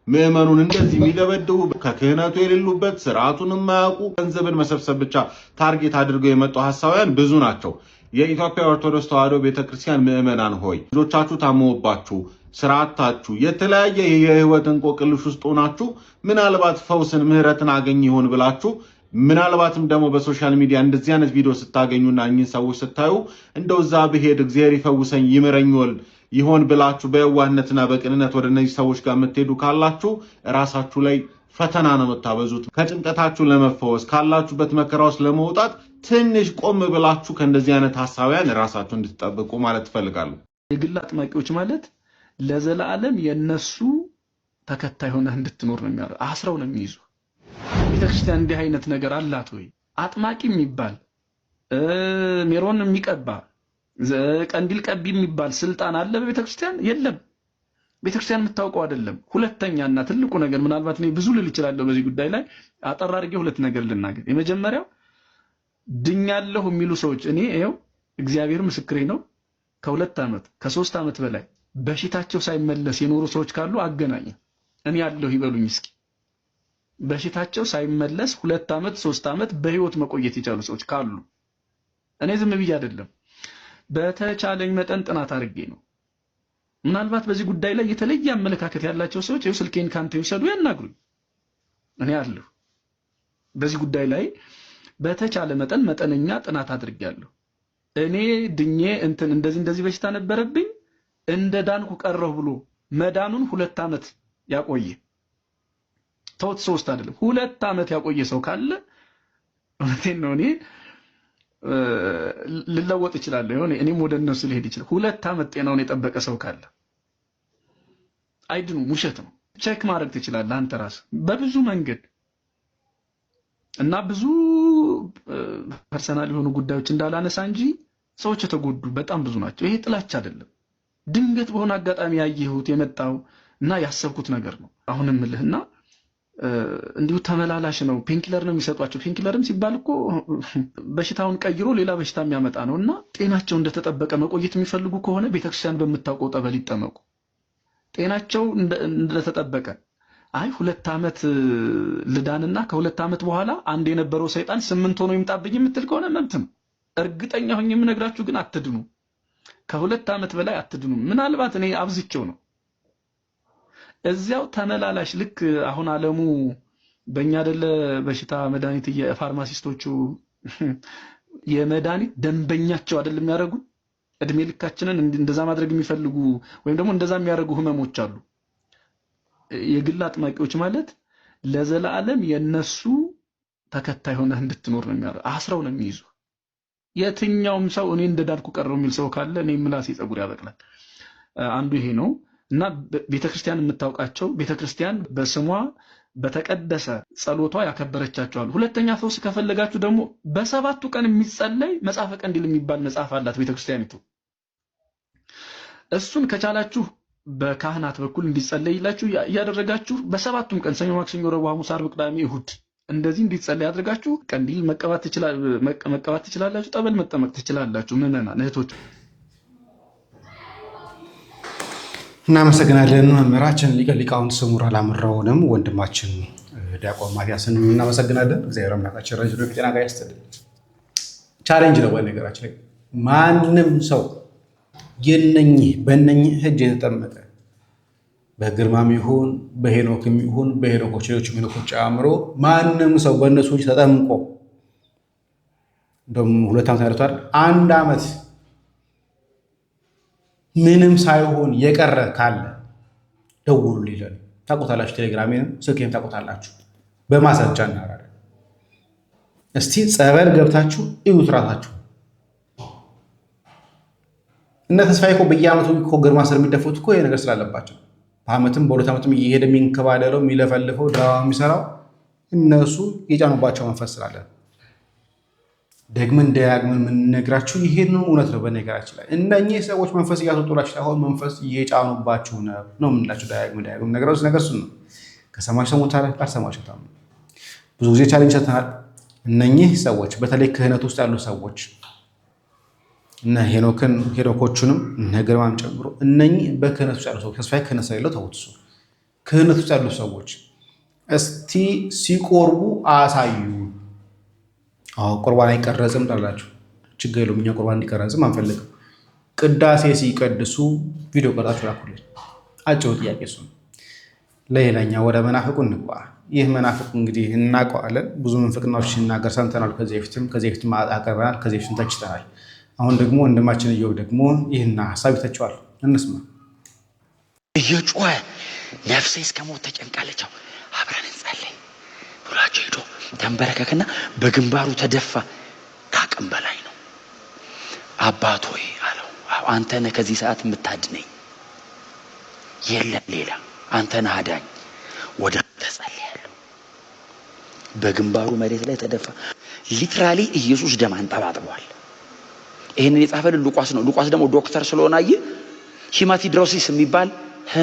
ምዕመኑን እንደዚህ የሚደበድቡ ከክህነቱ የሌሉበት ስርዓቱን የማያውቁ ገንዘብን መሰብሰብ ብቻ ታርጌት አድርገው የመጡ ሐሳውያን ብዙ ናቸው። የኢትዮጵያ ኦርቶዶክስ ተዋሕዶ ቤተክርስቲያን ምዕመናን ሆይ ልጆቻችሁ ታመውባችሁ ስርዓታችሁ የተለያየ የህይወት እንቆቅልሽ ውስጥ ሆናችሁ ምናልባት ፈውስን ምህረትን አገኝ ይሆን ብላችሁ ምናልባትም ደግሞ በሶሻል ሚዲያ እንደዚህ አይነት ቪዲዮ ስታገኙና እኚህን ሰዎች ስታዩ እንደው እዛ ብሄድ እግዚአብሔር ይፈውሰኝ ይምረኝ ይሆን ብላችሁ በየዋህነትና በቅንነት ወደ እነዚህ ሰዎች ጋር የምትሄዱ ካላችሁ ራሳችሁ ላይ ፈተና ነው የምታበዙት። ከጭንቀታችሁ ለመፈወስ ካላችሁበት መከራ ውስጥ ለመውጣት ትንሽ ቆም ብላችሁ ከእንደዚህ አይነት ሐሳውያን ራሳችሁ እንድትጠብቁ ማለት ትፈልጋለሁ። የግል አጥማቂዎች ማለት ለዘላለም የነሱ ተከታይ ሆነ እንድትኖር ነው የሚያደርገው። አስረው ነው የሚይዙ። ቤተክርስቲያን እንዲህ አይነት ነገር አላት ወይ? አጥማቂ የሚባል ሜሮን የሚቀባ ቀንዲል ቀቢ የሚባል ስልጣን አለ በቤተክርስቲያን? የለም። ቤተክርስቲያን የምታውቀው አይደለም። ሁለተኛና ትልቁ ነገር ምናልባት እኔ ብዙ ልል እችላለሁ በዚህ ጉዳይ ላይ አጠር አድርጌ ሁለት ነገር ልናገር። የመጀመሪያው ድኛለሁ የሚሉ ሰዎች እኔ ይኸው እግዚአብሔር ምስክሬ ነው ከ2 ዓመት ከ3 ዓመት በላይ በሽታቸው ሳይመለስ የኖሩ ሰዎች ካሉ አገናኝ እኔ ያለሁ ይበሉኝ እስኪ። በሽታቸው ሳይመለስ 2 ዓመት 3 ዓመት በህይወት መቆየት የቻሉ ሰዎች ካሉ እኔ ዝም ብዬ አይደለም በተቻለኝ መጠን ጥናት አድርጌ ነው። ምናልባት በዚህ ጉዳይ ላይ የተለየ አመለካከት ያላቸው ሰዎች ይኸው ስልኬን ካንተ ይወሰዱ ያናግሩኝ። እኔ አለሁ በዚህ ጉዳይ ላይ በተቻለ መጠን መጠነኛ ጥናት አድርጌያለሁ። እኔ ድኜ እንደዚህ በሽታ ነበረብኝ እንደ ዳንኩ ቀረሁ ብሎ መዳኑን 2 ዓመት ያቆየ ተውት 3 አይደለም 2 ዓመት ያቆየ ሰው ካለ እውነቴን ነው እኔ ልለወጥ ይችላል ይሆነ እኔም ወደ እነሱ ልሄድ ይችላል። 2 ዓመት ጤናውን የጠበቀ ሰው ካለ አይድኑ ውሸት ነው። ቼክ ማድረግ ትችላለህ አንተ ራስህ በብዙ መንገድ እና ብዙ ፐርሰናል የሆኑ ጉዳዮች እንዳላነሳ እንጂ ሰዎች የተጎዱ በጣም ብዙ ናቸው። ይሄ ጥላቻ አይደለም። ድንገት በሆነ አጋጣሚ ያየሁት የመጣው እና ያሰብኩት ነገር ነው። አሁንም እልህና እንዲሁ ተመላላሽ ነው። ፔንኪለር ነው የሚሰጧቸው። ፔንኪለርም ሲባል እኮ በሽታውን ቀይሮ ሌላ በሽታ የሚያመጣ ነውና ጤናቸው እንደተጠበቀ መቆየት የሚፈልጉ ከሆነ ቤተክርስቲያን በምታውቀው ጠበል ይጠመቁ። ጤናቸው እንደተጠበቀ 2 ዓመት ልዳንና ከ2 ዓመት በኋላ አንድ የነበረው ሰይጣን 8 ሆኖ ይምጣብኝ የምትል ከሆነ መብት ነው። እርግጠኛ ሆኜ የምነግራችሁ ግን አትድኑ። ከ2 ዓመት በላይ አትድኑ። ምናልባት እኔ አብዝቼው ነው እዚያው ተመላላሽ ልክ አሁን ዓለሙ በእኛ አይደለ በሽታ መድኃኒት የፋርማሲስቶቹ የመድኃኒት ደንበኛቸው አይደለም የሚያደርጉ እድሜ ልካችንን እንደዛ ማድረግ የሚፈልጉ ወይም ደግሞ እንደዛ የሚያደርጉ ህመሞች አሉ። የግል አጥማቂዎች ማለት ለዘላለም የነሱ ተከታይ ሆነህ እንድትኖር ነው የሚያደርጉ። አስረው ነው የሚይዙ። የትኛውም ሰው እኔ እንደዳንኩ ቀረው የሚል ሰው ካለ እኔ ምላሴ ጸጉር ያበቅላል። አንዱ ይሄ ነው እና ቤተክርስቲያን የምታውቃቸው ቤተክርስቲያን በስሟ በተቀደሰ ጸሎቷ ያከበረቻቸው አሉ። ሁለተኛ ፈውስ ከፈለጋችሁ ደግሞ በ7ቱ ቀን የሚጸለይ መጽሐፈ ቀንዲል የሚባል መጽሐፍ አላት ቤተክርስቲያኒቱ። እሱን ከቻላችሁ በካህናት በኩል እንዲጸለይላችሁ ያደረጋችሁ በ7ቱም ቀን ሰኞ፣ ማክሰኞ፣ ረቡዕ፣ ሐሙስ፣ ዓርብ፣ ቅዳሜ፣ እሁድ እንደዚህ እንዲጸለይ ያደርጋችሁ ቀንዲል መቀባት ትችላላችሁ። ጠበል መጠመቅ ትችላላችሁ። ምዕመናን እህቶች እናመሰግናለን። መምህራችን ሊቀ ሊቃውንት ስሙር አላምረውንም ወንድማችን ዲያቆን ማቲያስን እናመሰግናለን። እግዚአብሔር አምላካችን ረጅም ጤና ጋር ያስጥልን። ቻሌንጅ ነው በነገራችን ላይ ማንም ሰው በእነኝህ እጅ የተጠመቀ በግርማም ይሁን በሄኖክም ይሁን በሄኖኮች ሌሎች ሄኖኮች ጨምሮ ማንም ሰው በእነሱ እጅ ተጠምቆ እንደውም 2 ዓመት ያሉታል 1 ዓመት ምንም ሳይሆን የቀረ ካለ ደውሉልኝ። ታውቁታላችሁ፣ ቴሌግራሜንም ስልኬንም ታውቁታላችሁ። በማስረጃ እናወራለን። እስቲ ጸበል ገብታችሁ እዩት ራሳችሁ። እነ ተስፋዬ እኮ በየዓመቱ እኮ ግርማ ስር የሚደፉት እኮ ይሄ ነገር ስላለባቸው በዓመትም በ2 ዓመትም እየሄደ የሚንከባለለው የሚለፈልፈው ድራማ የሚሰራው እነሱ የጫኑባቸው መንፈስ ስላለን ደግመን ደጋግመን የምንነግራችሁ ይሄን እውነት ነው። በነገራችን ላይ እነኚህ ሰዎች መንፈስ እያስወጡላችሁ ሳይሆን መንፈስ እየጫኑባችሁ ነው የምንላችሁ። ደጋግመን ነገሮች ነው። ከሰማችሁ ሰሙታላችሁ፣ ካልሰማችሁ ታሙ። ብዙ ጊዜ ቻሌንጅ ሰጥተናል። እነኚህ ሰዎች በተለይ ክህነት ውስጥ ያሉ ሰዎች እነ ሄኖኮቹንም እነ ግርማም ጨምሮ እነኚህ በክህነት ውስጥ ያሉ ሰዎች ተስፋዬ ክህነት ስለሌለው ተውት። እሱ ክህነት ውስጥ ያሉ ሰዎች እስቲ ሲቆርቡ አሳዩ። ቁርባን አይቀረጽም ላላችሁ ችግር የለውም። እኛ ቁርባን እንዲቀረጽም አንፈልግም። ቅዳሴ ሲቀድሱ ቪዲዮ ቀርጻችሁ ላኩልን። አጭሩ ጥያቄ እሱ ነው። ለሌላኛው ወደ መናፍቁ እንግባ። ይህ መናፍቅ እንግዲህ እናውቀዋለን። ብዙ ምንፍቅናዎች ሲናገር ሰምተናል። ከዚህ በፊትም አቀርበናል። ከዚህ በፊትም ተችተናል። አሁን ደግሞ ወንድማችን እየው ደግሞ ይህን ሀሳብ ይተቸዋል። እንስማ። እየጮኸ ነፍሴ እስከ ሞት ተጨንቃለች፣ አብረን እንጸልይ ብሏቸው ሄዶ ተንበረከከና በግንባሩ ተደፋ። ከአቅም በላይ ነው። አባት ሆይ አለው፣ አንተ ነህ ከዚህ ሰዓት የምታድነኝ፣ የለም ሌላ፣ አንተ ነህ አዳኝ። ወደ ተጸልያለሁ። በግንባሩ መሬት ላይ ተደፋ። ሊትራሊ ኢየሱስ ደም አንጠባጥቧል። ይህንን የጻፈልን ሉቃስ ነው። ሉቃስ ደግሞ ዶክተር ስለሆነ ሂማቲድሮሲስ የሚባል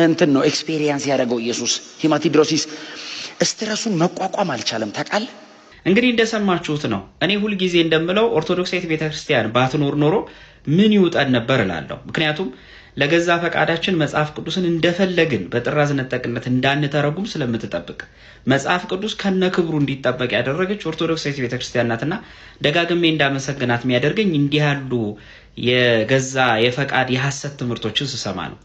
እንትን ነው ኤክስፔሪየንስ ያደረገው ኢየሱስ። ሂማቲድሮሲስ ስትረሱን መቋቋም አልቻለም። ታውቃለህ? እንግዲህ እንደሰማችሁት ነው። እኔ ሁልጊዜ እንደምለው ኦርቶዶክሳዊት ቤተክርስቲያን ባትኖር ኖሮ ምን ይውጠን ነበር እላለሁ። ምክንያቱም ለገዛ ፈቃዳችን መጽሐፍ ቅዱስን እንደፈለግን በጥራዝ ነጠቅነት እንዳንተረጉም ስለምትጠብቅ መጽሐፍ ቅዱስ ከነክብሩ እንዲጠበቅ ያደረገች ኦርቶዶክሳዊት ቤተክርስቲያን ናትና ደጋግሜ እንዳመሰግናት የሚያደርገኝ እንዲህ ያሉ የገዛ የፈቃድ የሐሰት ትምህርቶችን ስሰማ ነው።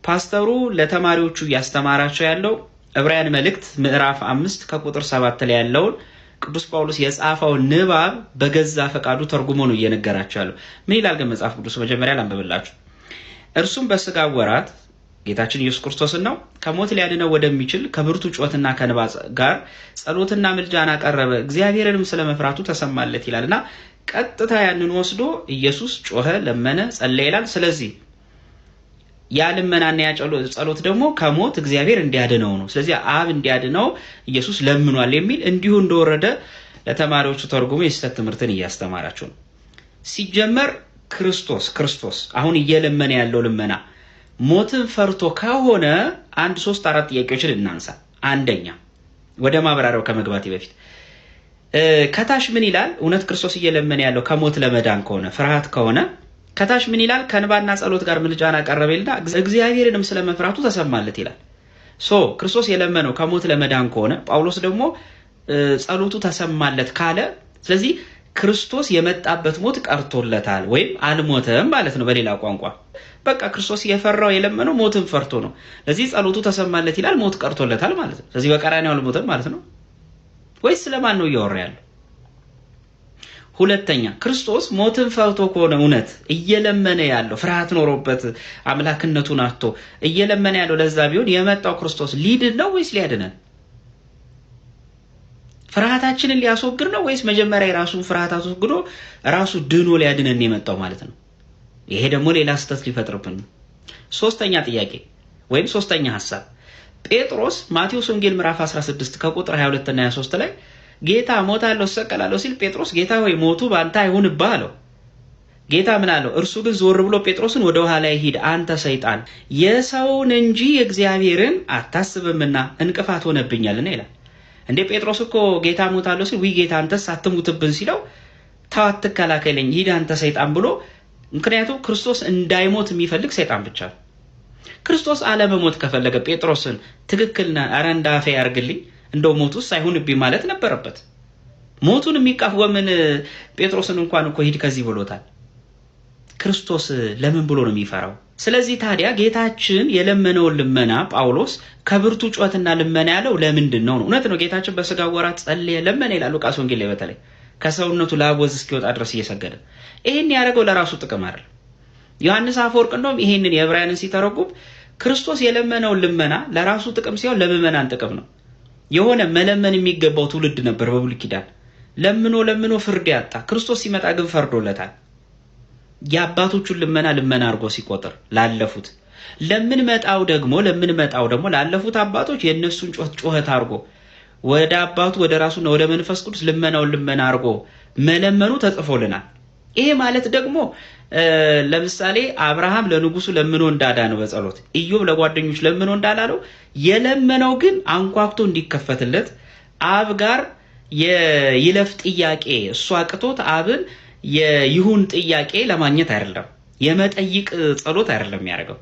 ፓስተሩ ለተማሪዎቹ እያስተማራቸው ያለው ዕብራውያን መልእክት ምዕራፍ 5 ከቁጥር 7 ላይ ያለውን ቅዱስ ጳውሎስ የጻፈው ንባብ በገዛ ፈቃዱ ተርጉሞ ነው እየነገራቸው ያለው። ምን ይላል ግን መጽሐፍ ቅዱስ? መጀመሪያ ላንብብላችሁ። እርሱም በስጋ ወራት ጌታችን ኢየሱስ ክርስቶስን ነው ከሞት ሊያድነው ወደሚችል ከብርቱ ጩኸትና ከንባ ጋር ጸሎትና ምልጃን አቀረበ፣ እግዚአብሔርንም ስለመፍራቱ ተሰማለት ይላልና ቀጥታ ያንን ወስዶ ኢየሱስ ጮኸ፣ ለመነ፣ ጸለየ ይላል። ስለዚህ ያ ልመናና ያ ጸሎት ደግሞ ከሞት እግዚአብሔር እንዲያድነው ነው። ስለዚህ አብ እንዲያድነው ኢየሱስ ለምኗል የሚል እንዲሁ እንደወረደ ለተማሪዎቹ ተርጉሞ የስህተት ትምህርትን እያስተማራቸው ነው። ሲጀመር ክርስቶስ አሁን እየለመነ ያለው ልመና ሞትን ፈርቶ ከሆነ 1 3 4 ጥያቄዎችን እናንሳ። አንደኛ ወደ ማብራሪያው ከመግባቴ በፊት ከታች ምን ይላል? እውነት ክርስቶስ እየለመነ ያለው ከሞት ለመዳን ከሆነ ፍርሃት ከሆነ ከታች ምን ይላል? ከንባና ጸሎት ጋር ምልጃን አቀረበልና እግዚአብሔርንም ስለመፍራቱ ተሰማለት ይላል። ክርስቶስ የለመነው ከሞት ለመዳን ከሆነ ጳውሎስ ደግሞ ጸሎቱ ተሰማለት ካለ ስለዚህ ክርስቶስ የመጣበት ሞት ቀርቶለታል ወይም አልሞተም ማለት ነው። በሌላ ቋንቋ በቃ ክርስቶስ የፈራው የለመነው ሞትን ፈርቶ ነው። ለዚህ ጸሎቱ ተሰማለት ይላል፣ ሞት ቀርቶለታል ማለት ነው። ስለዚህ በቀራንዮ አልሞተም ማለት ነው ወይስ ስለማን ነው እያወራ ያለው? ሁለተኛ ክርስቶስ ሞትን ፈርቶ ከሆነ እውነት እየለመነ ያለው ፍርሃት ኖሮበት አምላክነቱን አጥቶ እየለመነ ያለው ለዛ ቢሆን የመጣው ክርስቶስ ሊድን ነው ወይስ ሊያድነን? ፍርሃታችንን ሊያስወግድ ነው ወይስ መጀመሪያ የራሱን ፍርሃት አስወግዶ ራሱ ድኖ ሊያድነን የመጣው ማለት ነው? ይሄ ደግሞ ሌላ ስህተት ሊፈጥርብን ነው። ሶስተኛ ጥያቄ ወይም ሶስተኛ ሐሳብ ጴጥሮስ ማቴዎስ ወንጌል ምዕራፍ 16 ከቁጥር 22 እና 23 ላይ ጌታ ሞታለሁ እሰቀላለሁ ሲል ጴጥሮስ ጌታ ሆይ ሞቱ በአንተ አይሁንብህ አለው። ጌታ ምን አለው? እርሱ ግን ዞር ብሎ ጴጥሮስን ወደ ኋላ ሂድ አንተ ሰይጣን የሰውን እንጂ የእግዚአብሔርን አታስብምና እንቅፋት ሆነብኛልና ይላል። እንዴ ጴጥሮስ እኮ ጌታ ሞታለሁ ሲል ወይ ጌታ አንተስ አትሙትብን ሲለው ተው አትከላከለኝ ሂድ አንተ ሰይጣን ብሎ፣ ምክንያቱም ክርስቶስ እንዳይሞት የሚፈልግ ሰይጣን ብቻ ነው። ክርስቶስ አለመሞት ከፈለገ ጴጥሮስን ትክክል ነህ ኧረ እንዳፌ ያርግልኝ እንደው ሞቱስ አይሁንብኝ ማለት ነበረበት። ሞቱን የሚቃወምን ጴጥሮስን እንኳን እኮ ሂድ ከዚህ ብሎታል። ክርስቶስ ለምን ብሎ ነው የሚፈራው? ስለዚህ ታዲያ ጌታችን የለመነውን ልመና ጳውሎስ ከብርቱ ጩኸትና ልመና ያለው ለምንድን ነው? እውነት ነው ጌታችን በስጋ ወራት ጸለየ፣ ለመነ ይላል ሉቃስ ወንጌል ላይ በተለይ ከሰውነቱ ላብ ወዝ እስኪወጣ ድረስ እየሰገደ። ይሄን ያደረገው ለራሱ ጥቅም አይደለም። ዮሐንስ አፈወርቅ እንደውም ይሄንን የዕብራውያንን ሲተረጉም ክርስቶስ የለመነውን ልመና ለራሱ ጥቅም ሲሆን ለምዕመናን ጥቅም ነው። የሆነ መለመን የሚገባው ትውልድ ነበር በብሉይ ኪዳን ለምኖ ፍርድ ያጣ። ክርስቶስ ሲመጣ ግን ፈርዶለታል። የአባቶቹን ልመና አድርጎ ሲቆጥር ላለፉት ለምንመጣው ደግሞ ላለፉት አባቶች የእነሱን ጩኸት አድርጎ ወደ አባቱ ወደ ራሱና ወደ መንፈስ ቅዱስ ልመናውን ልመና አድርጎ መለመኑ ተጽፎልናል። ይሄ ማለት ደግሞ ለምሳሌ አብርሃም ለንጉሱ ለምኖ እንዳዳነው በጸሎት ኢዮብ ለጓደኞች ለምኖ እንዳላለው የለመነው ግን አንኳኩቶ እንዲከፈትለት አብ ጋር የይለፍ ጥያቄ እሱ አቅቶት አብን የይሁን ጥያቄ ለማግኘት አይደለም፣ የመጠይቅ ጸሎት አይደለም ያደርገው።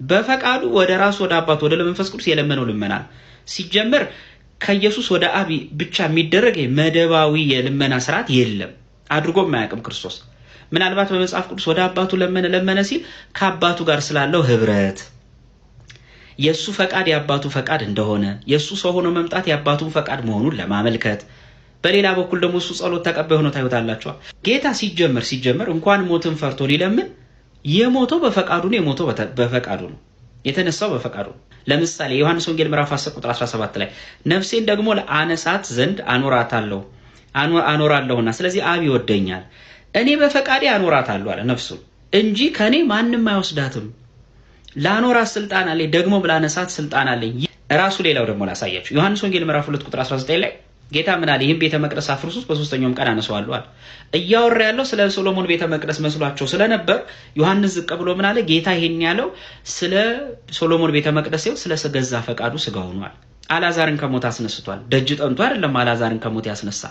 በፈቃዱ ወደ ራሱ ወደ አባቱ ወደ መንፈስ ቅዱስ የለመነው ልመና ሲጀመር ከኢየሱስ ወደ አብ ብቻ የሚደረግ መደባዊ የልመና ስርዓት የለም፣ አድርጎም አያውቅም ክርስቶስ። ምናልባት በመጽሐፍ ቅዱስ ወደ አባቱ ለመነ ሲል ከአባቱ ጋር ስላለው ህብረት የሱ ፈቃድ የአባቱ ፈቃድ እንደሆነ የሱ ሰው ሆኖ መምጣት የአባቱን ፈቃድ መሆኑን ለማመልከት፣ በሌላ በኩል ደግሞ እሱ ጸሎት ተቀባይ ሆኖ ታዩታላችሁ። ጌታ ሲጀመር እንኳን ሞትን ፈርቶ ሊለምን የሞተው በፈቃዱ ነው። የሞተው በፈቃዱ ነው። የተነሳው በፈቃዱ ነው። ለምሳሌ ዮሐንስ ወንጌል ምዕራፍ 10 ቁጥር 17 ላይ ነፍሴን ደግሞ ለአነሳት ዘንድ አኖራለሁና ስለዚህ አብ ይወደኛል፣ እኔ በፈቃዴ አኖራታለሁ አለ ነፍሱን እንጂ ከኔ ማንም አይወስዳትም። ላኖራት ስልጣን አለኝ፣ ደግሞ ላነሳት ስልጣን አለኝ ራሱ። ሌላው ደግሞ ላሳያችሁ ዮሐንስ ወንጌል ምዕራፍ 2 ቁጥር 19 ላይ ጌታ ምን አለ? ይህም ቤተ መቅደስ አፍርሱት በሶስተኛውም ቀን አነሳዋለሁ አለ። እያወራ ያለው ስለ ሶሎሞን ቤተ መቅደስ መስሏቸው ስለነበር ዮሐንስ ዝቅ ብሎ ምን አለ? ጌታ ይሄን ያለው ስለ ሶሎሞን ቤተ መቅደስ ይኸው ስለ ገዛ ፈቃዱ ስጋ ሆኗል። አልዓዛርን ከሞት አስነስቷል። ደጅ ጠንቶ አይደለም አልዓዛርን ከሞት ያስነሳ።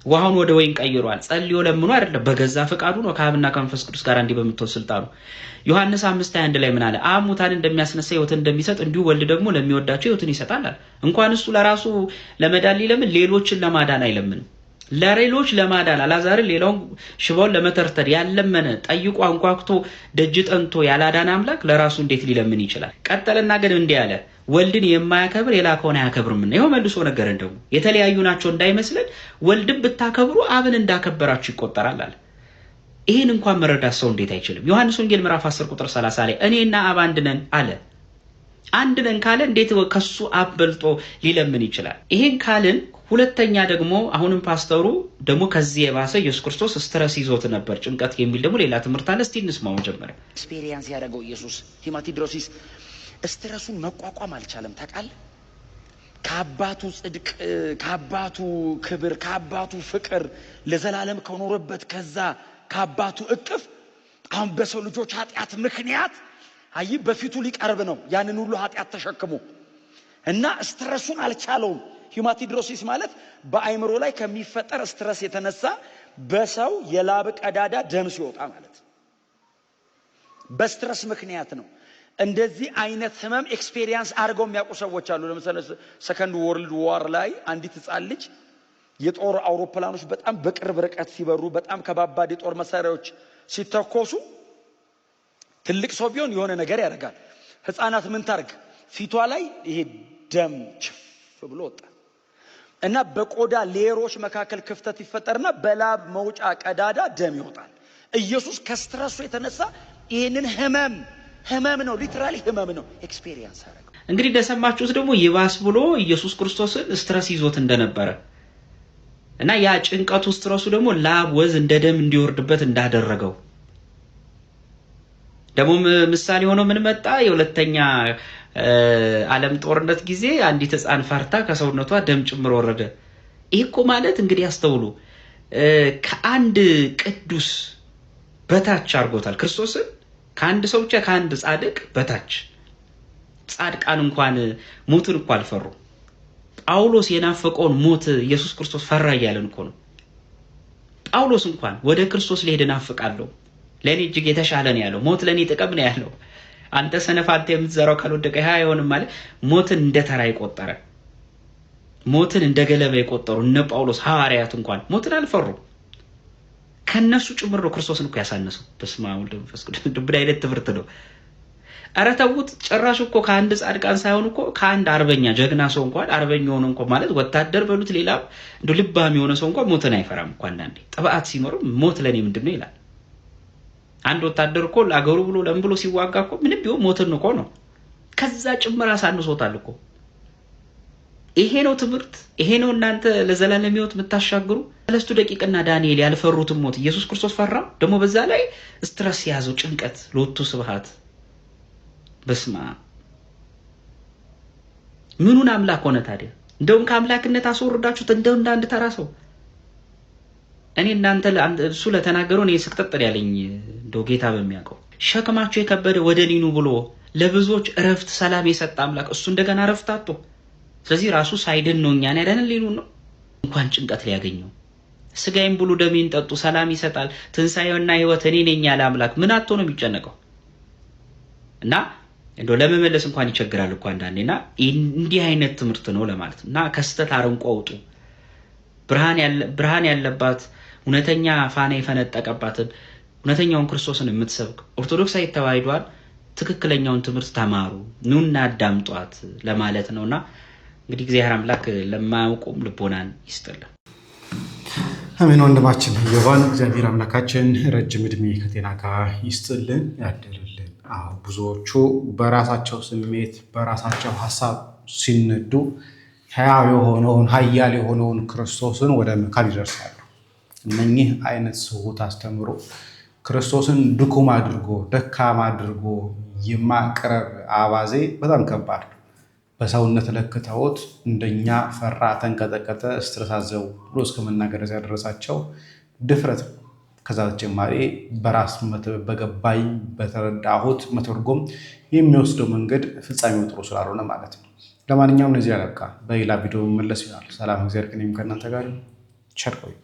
ውሃውን ወደ ወይን ቀይሯል። ጸልዮ ለምኖ አይደለም በገዛ ፈቃዱ ነው ከአብና ከመንፈስ ቅዱስ ጋር እንዲህ በምትወስድ ስልጣኑ። ዮሐንስ 5:21 ላይ ምን አለ? አብ ሙታንን እንደሚያስነሳ ሕይወትን እንደሚሰጥ እንዲሁ ወልድ ደግሞ ለሚወዳቸው ሕይወትን ይሰጣል አለ። እንኳን እሱ ለራሱ ለመዳን ሊለምን ሌሎችን ለማዳን አይለምንም። ለሌሎች ለማዳን አልዓዛርን ሌላውን ሽባውን ለመተርተር ያለመነ ጠይቆ አንኳኩቶ ደጅ ጠንቶ ያላዳን አምላክ ለራሱ እንዴት ሊለምን ይችላል? ቀጠለና ግን እንዲህ አለ፣ ወልድን የማያከብር የላከውን አያከብርምና። ይኸው መልሶ ነገርን ደግሞ የተለያዩ ናቸው እንዳይመስልን ወልድን ብታከብሩ አብን እንዳከበራችሁ ይቆጠራል አለ። ይህን እንኳን መረዳት ሰው እንዴት አይችልም? ዮሐንስ ወንጌል ምዕራፍ 10 ቁጥር 30 ላይ እኔና አብ አንድ ነን አለ። አንድ ነን ካለ እንዴት ከሱ አብ በልጦ ሊለምን ይችላል? ይሄን ካልን ሁለተኛ ደግሞ አሁንም ፓስተሩ ደግሞ ከዚህ የባሰ ኢየሱስ ክርስቶስ ስትረስ ይዞት ነበር ጭንቀት የሚል ደግሞ ሌላ ትምህርት አለ። እስቲ እንስማው። ጀመረ ኤክስፔሪየንስ ያደረገው ኢየሱስ ሂማቲድሮሲስ ስትረሱን መቋቋም አልቻለም። ታውቃለህ? ከአባቱ ጽድቅ፣ ከአባቱ ክብር፣ ከአባቱ ፍቅር ለዘላለም ከኖረበት ከዛ ከአባቱ እቅፍ አሁን በሰው ልጆች ኃጢአት ምክንያት አይ በፊቱ ሊቀርብ ነው ያንን ሁሉ ኃጢአት ተሸክሞ እና ስትረሱን አልቻለውም። ሂማቲድሮሲስ ማለት በአይምሮ ላይ ከሚፈጠር ስትረስ የተነሳ በሰው የላብ ቀዳዳ ደም ሲወጣ ማለት በስትረስ ምክንያት ነው። እንደዚህ አይነት ህመም ኤክስፔሪየንስ አድርገው የሚያውቁ ሰዎች አሉ። ለምሳሌ ሰከንድ ወርልድ ዋር ላይ አንዲት ህፃን ልጅ የጦር አውሮፕላኖች በጣም በቅርብ ርቀት ሲበሩ በጣም ከባባድ የጦር መሳሪያዎች ሲተኮሱ ትልቅ ሰው ቢሆን የሆነ ነገር ያደርጋል። ህፃናት ምን ታርግ? ፊቷ ላይ ይሄ ደም ችፍ ብሎ ወጣ እና በቆዳ ሌየሮች መካከል ክፍተት ይፈጠርና በላብ መውጫ ቀዳዳ ደም ይወጣል። ኢየሱስ ከስትረሱ የተነሳ ይሄንን ህመም ነው፣ ሊትራሊ ህመም ነው ኤክስፔሪየንስ አደረገው። እንግዲህ እንደሰማችሁት ደግሞ ይባስ ብሎ ኢየሱስ ክርስቶስን ስትረስ ይዞት እንደነበረ እና ያ ጭንቀቱ ስትረሱ ደግሞ ላብ ወዝ እንደ ደም እንዲወርድበት እንዳደረገው ደግሞ ምሳሌ ሆኖ ምን መጣ? የሁለተኛ ዓለም ጦርነት ጊዜ አንዲት ህፃን ፈርታ ከሰውነቷ ደም ጭምር ወረደ። ይህ እኮ ማለት እንግዲህ አስተውሉ፣ ከአንድ ቅዱስ በታች አድርጎታል ክርስቶስን። ከአንድ ሰው ብቻ ከአንድ ጻድቅ በታች። ጻድቃን እንኳን ሞትን እኮ አልፈሩ። ጳውሎስ የናፈቀውን ሞት ኢየሱስ ክርስቶስ ፈራ እያለን እኮ ነው። ጳውሎስ እንኳን ወደ ክርስቶስ ልሄድ እናፍቃለሁ፣ ለኔ እጅግ የተሻለ ነው ያለው። ሞት ለኔ ጥቅም ነው ያለው። አንተ ሰነፍ፣ አንተ የምትዘራው ካልወደቀ አይሆንም ማለት ሞትን እንደ ተራ የቆጠረ ሞትን እንደ ገለባ የቆጠሩ እነ ጳውሎስ ሐዋርያት እንኳን ሞትን አልፈሩ። ከነሱ ጭምር ነው ክርስቶስን እኮ ያሳነሰው። በስመ አብ ወወልድ ወመንፈስ ቅዱስ። ምን አይነት ትምህርት ነው? ኧረ ተውት። ጭራሽ እኮ ከአንድ ጻድቃን ሳይሆን እኮ ከአንድ አርበኛ ጀግና ሰው እንኳን አርበኛ ሆኖ እንኳን ማለት ወታደር በሉት ሌላ እንደ ልባም የሆነ ሰው እንኳን ሞትን አይፈራም እኮ። አንዳንዴ ጥብዓት ሲኖር ሞት ለኔ ምንድነው ይላል። አንድ ወታደር እኮ ለአገሩ ብሎ ለምን ብሎ ሲዋጋ እኮ ምንም ቢሆን ሞትን እኮ ነው። ከዛ ጭምር አሳንሶታል እኮ። ይሄ ነው ትምህርት። ይሄ ነው እናንተ ለዘላለም ሕይወት የምታሻግሩ። 3 ደቂቅና ዳንኤል ያልፈሩትን ሞት ኢየሱስ ክርስቶስ ፈራ። ደግሞ በዛ ላይ ስትረስ ያዘው፣ ጭንቀት። ሎቱ ስብሐት። በስማ ምኑን አምላክ ሆነ ታዲያ? እንደውም ከአምላክነት አስወርዳችሁት እንደው እንዳንድ ተራ ሰው። እኔ እናንተ እሱ ለተናገረው እኔ ስቅጥጥ ያለኝ እንደው ጌታ በሚያውቀው ሸክማችሁ የከበደ ወደ እኔ ኑ ብሎ ለብዙዎች እረፍት ሰላም የሰጠ አምላክ እሱ እንደገና እረፍት አጥቶ፣ ስለዚህ ራሱ ሳይድን ነው እኛን ያዳነን ሊሉን ነው። እንኳን ጭንቀት ሊያገኘው ስጋዬን ብሉ ደሜን ጠጡ ሰላም ይሰጣል ትንሣኤውና ሕይወት እኔ ነኝ ያለ አምላክ ምን አጥቶ ነው የሚጨነቀው? እና እንደው ለመመለስ እንኳን ይቸግራል እኮ አንዳንዴና እንዲህ አይነት ትምህርት ነው ለማለት እና ከስተት አረንቆ አውጡ። ብርሃን ያለባት እውነተኛ ፋና የፈነጠቀባትን እውነተኛውን ክርስቶስን የምትሰብክ ኦርቶዶክሳዊ ተዋሕዶን ትክክለኛውን ትምህርት ተማሩ፣ ኑና አዳምጧት ለማለት ነውና እንግዲህ እግዚአብሔር አምላክ ለማያውቁም ልቦናን ይስጥልን። አሜን። ወንድማችን ዮሐን እግዚአብሔር አምላካችን ረጅም እድሜ ከጤና ጋር ይስጥልን ያድልልን። ብዙዎቹ በራሳቸው ስሜት በራሳቸው ሀሳብ ሲነዱ ሕያው የሆነውን ኃያል የሆነውን ክርስቶስን ወደ መካድ ይደርሳሉ። እነኚህ አይነት ስሁት አስተምሮ ክርስቶስን ድኩም አድርጎ ደካማ አድርጎ የማቅረብ አባዜ በጣም ከባድ ነው። በሰውነት ለክተውት እንደኛ ፈራ፣ ተንቀጠቀጠ፣ ስትረሳዘው ብሎ እስከ መናገር ያደረሳቸው ድፍረት ነው። ከዛ በተጨማሪ በራስ በገባኝ በተረዳሁት መተርጎም የሚወስደው መንገድ ፍጻሜው ጥሩ ስላልሆነ ማለት ነው። ለማንኛውም እነዚህ ያለቃ በሌላ ቪዲዮ መለስ ይሆናል። ሰላም፣ እግዚአብሔር ከእናንተ ጋር ቸር ቆዩ።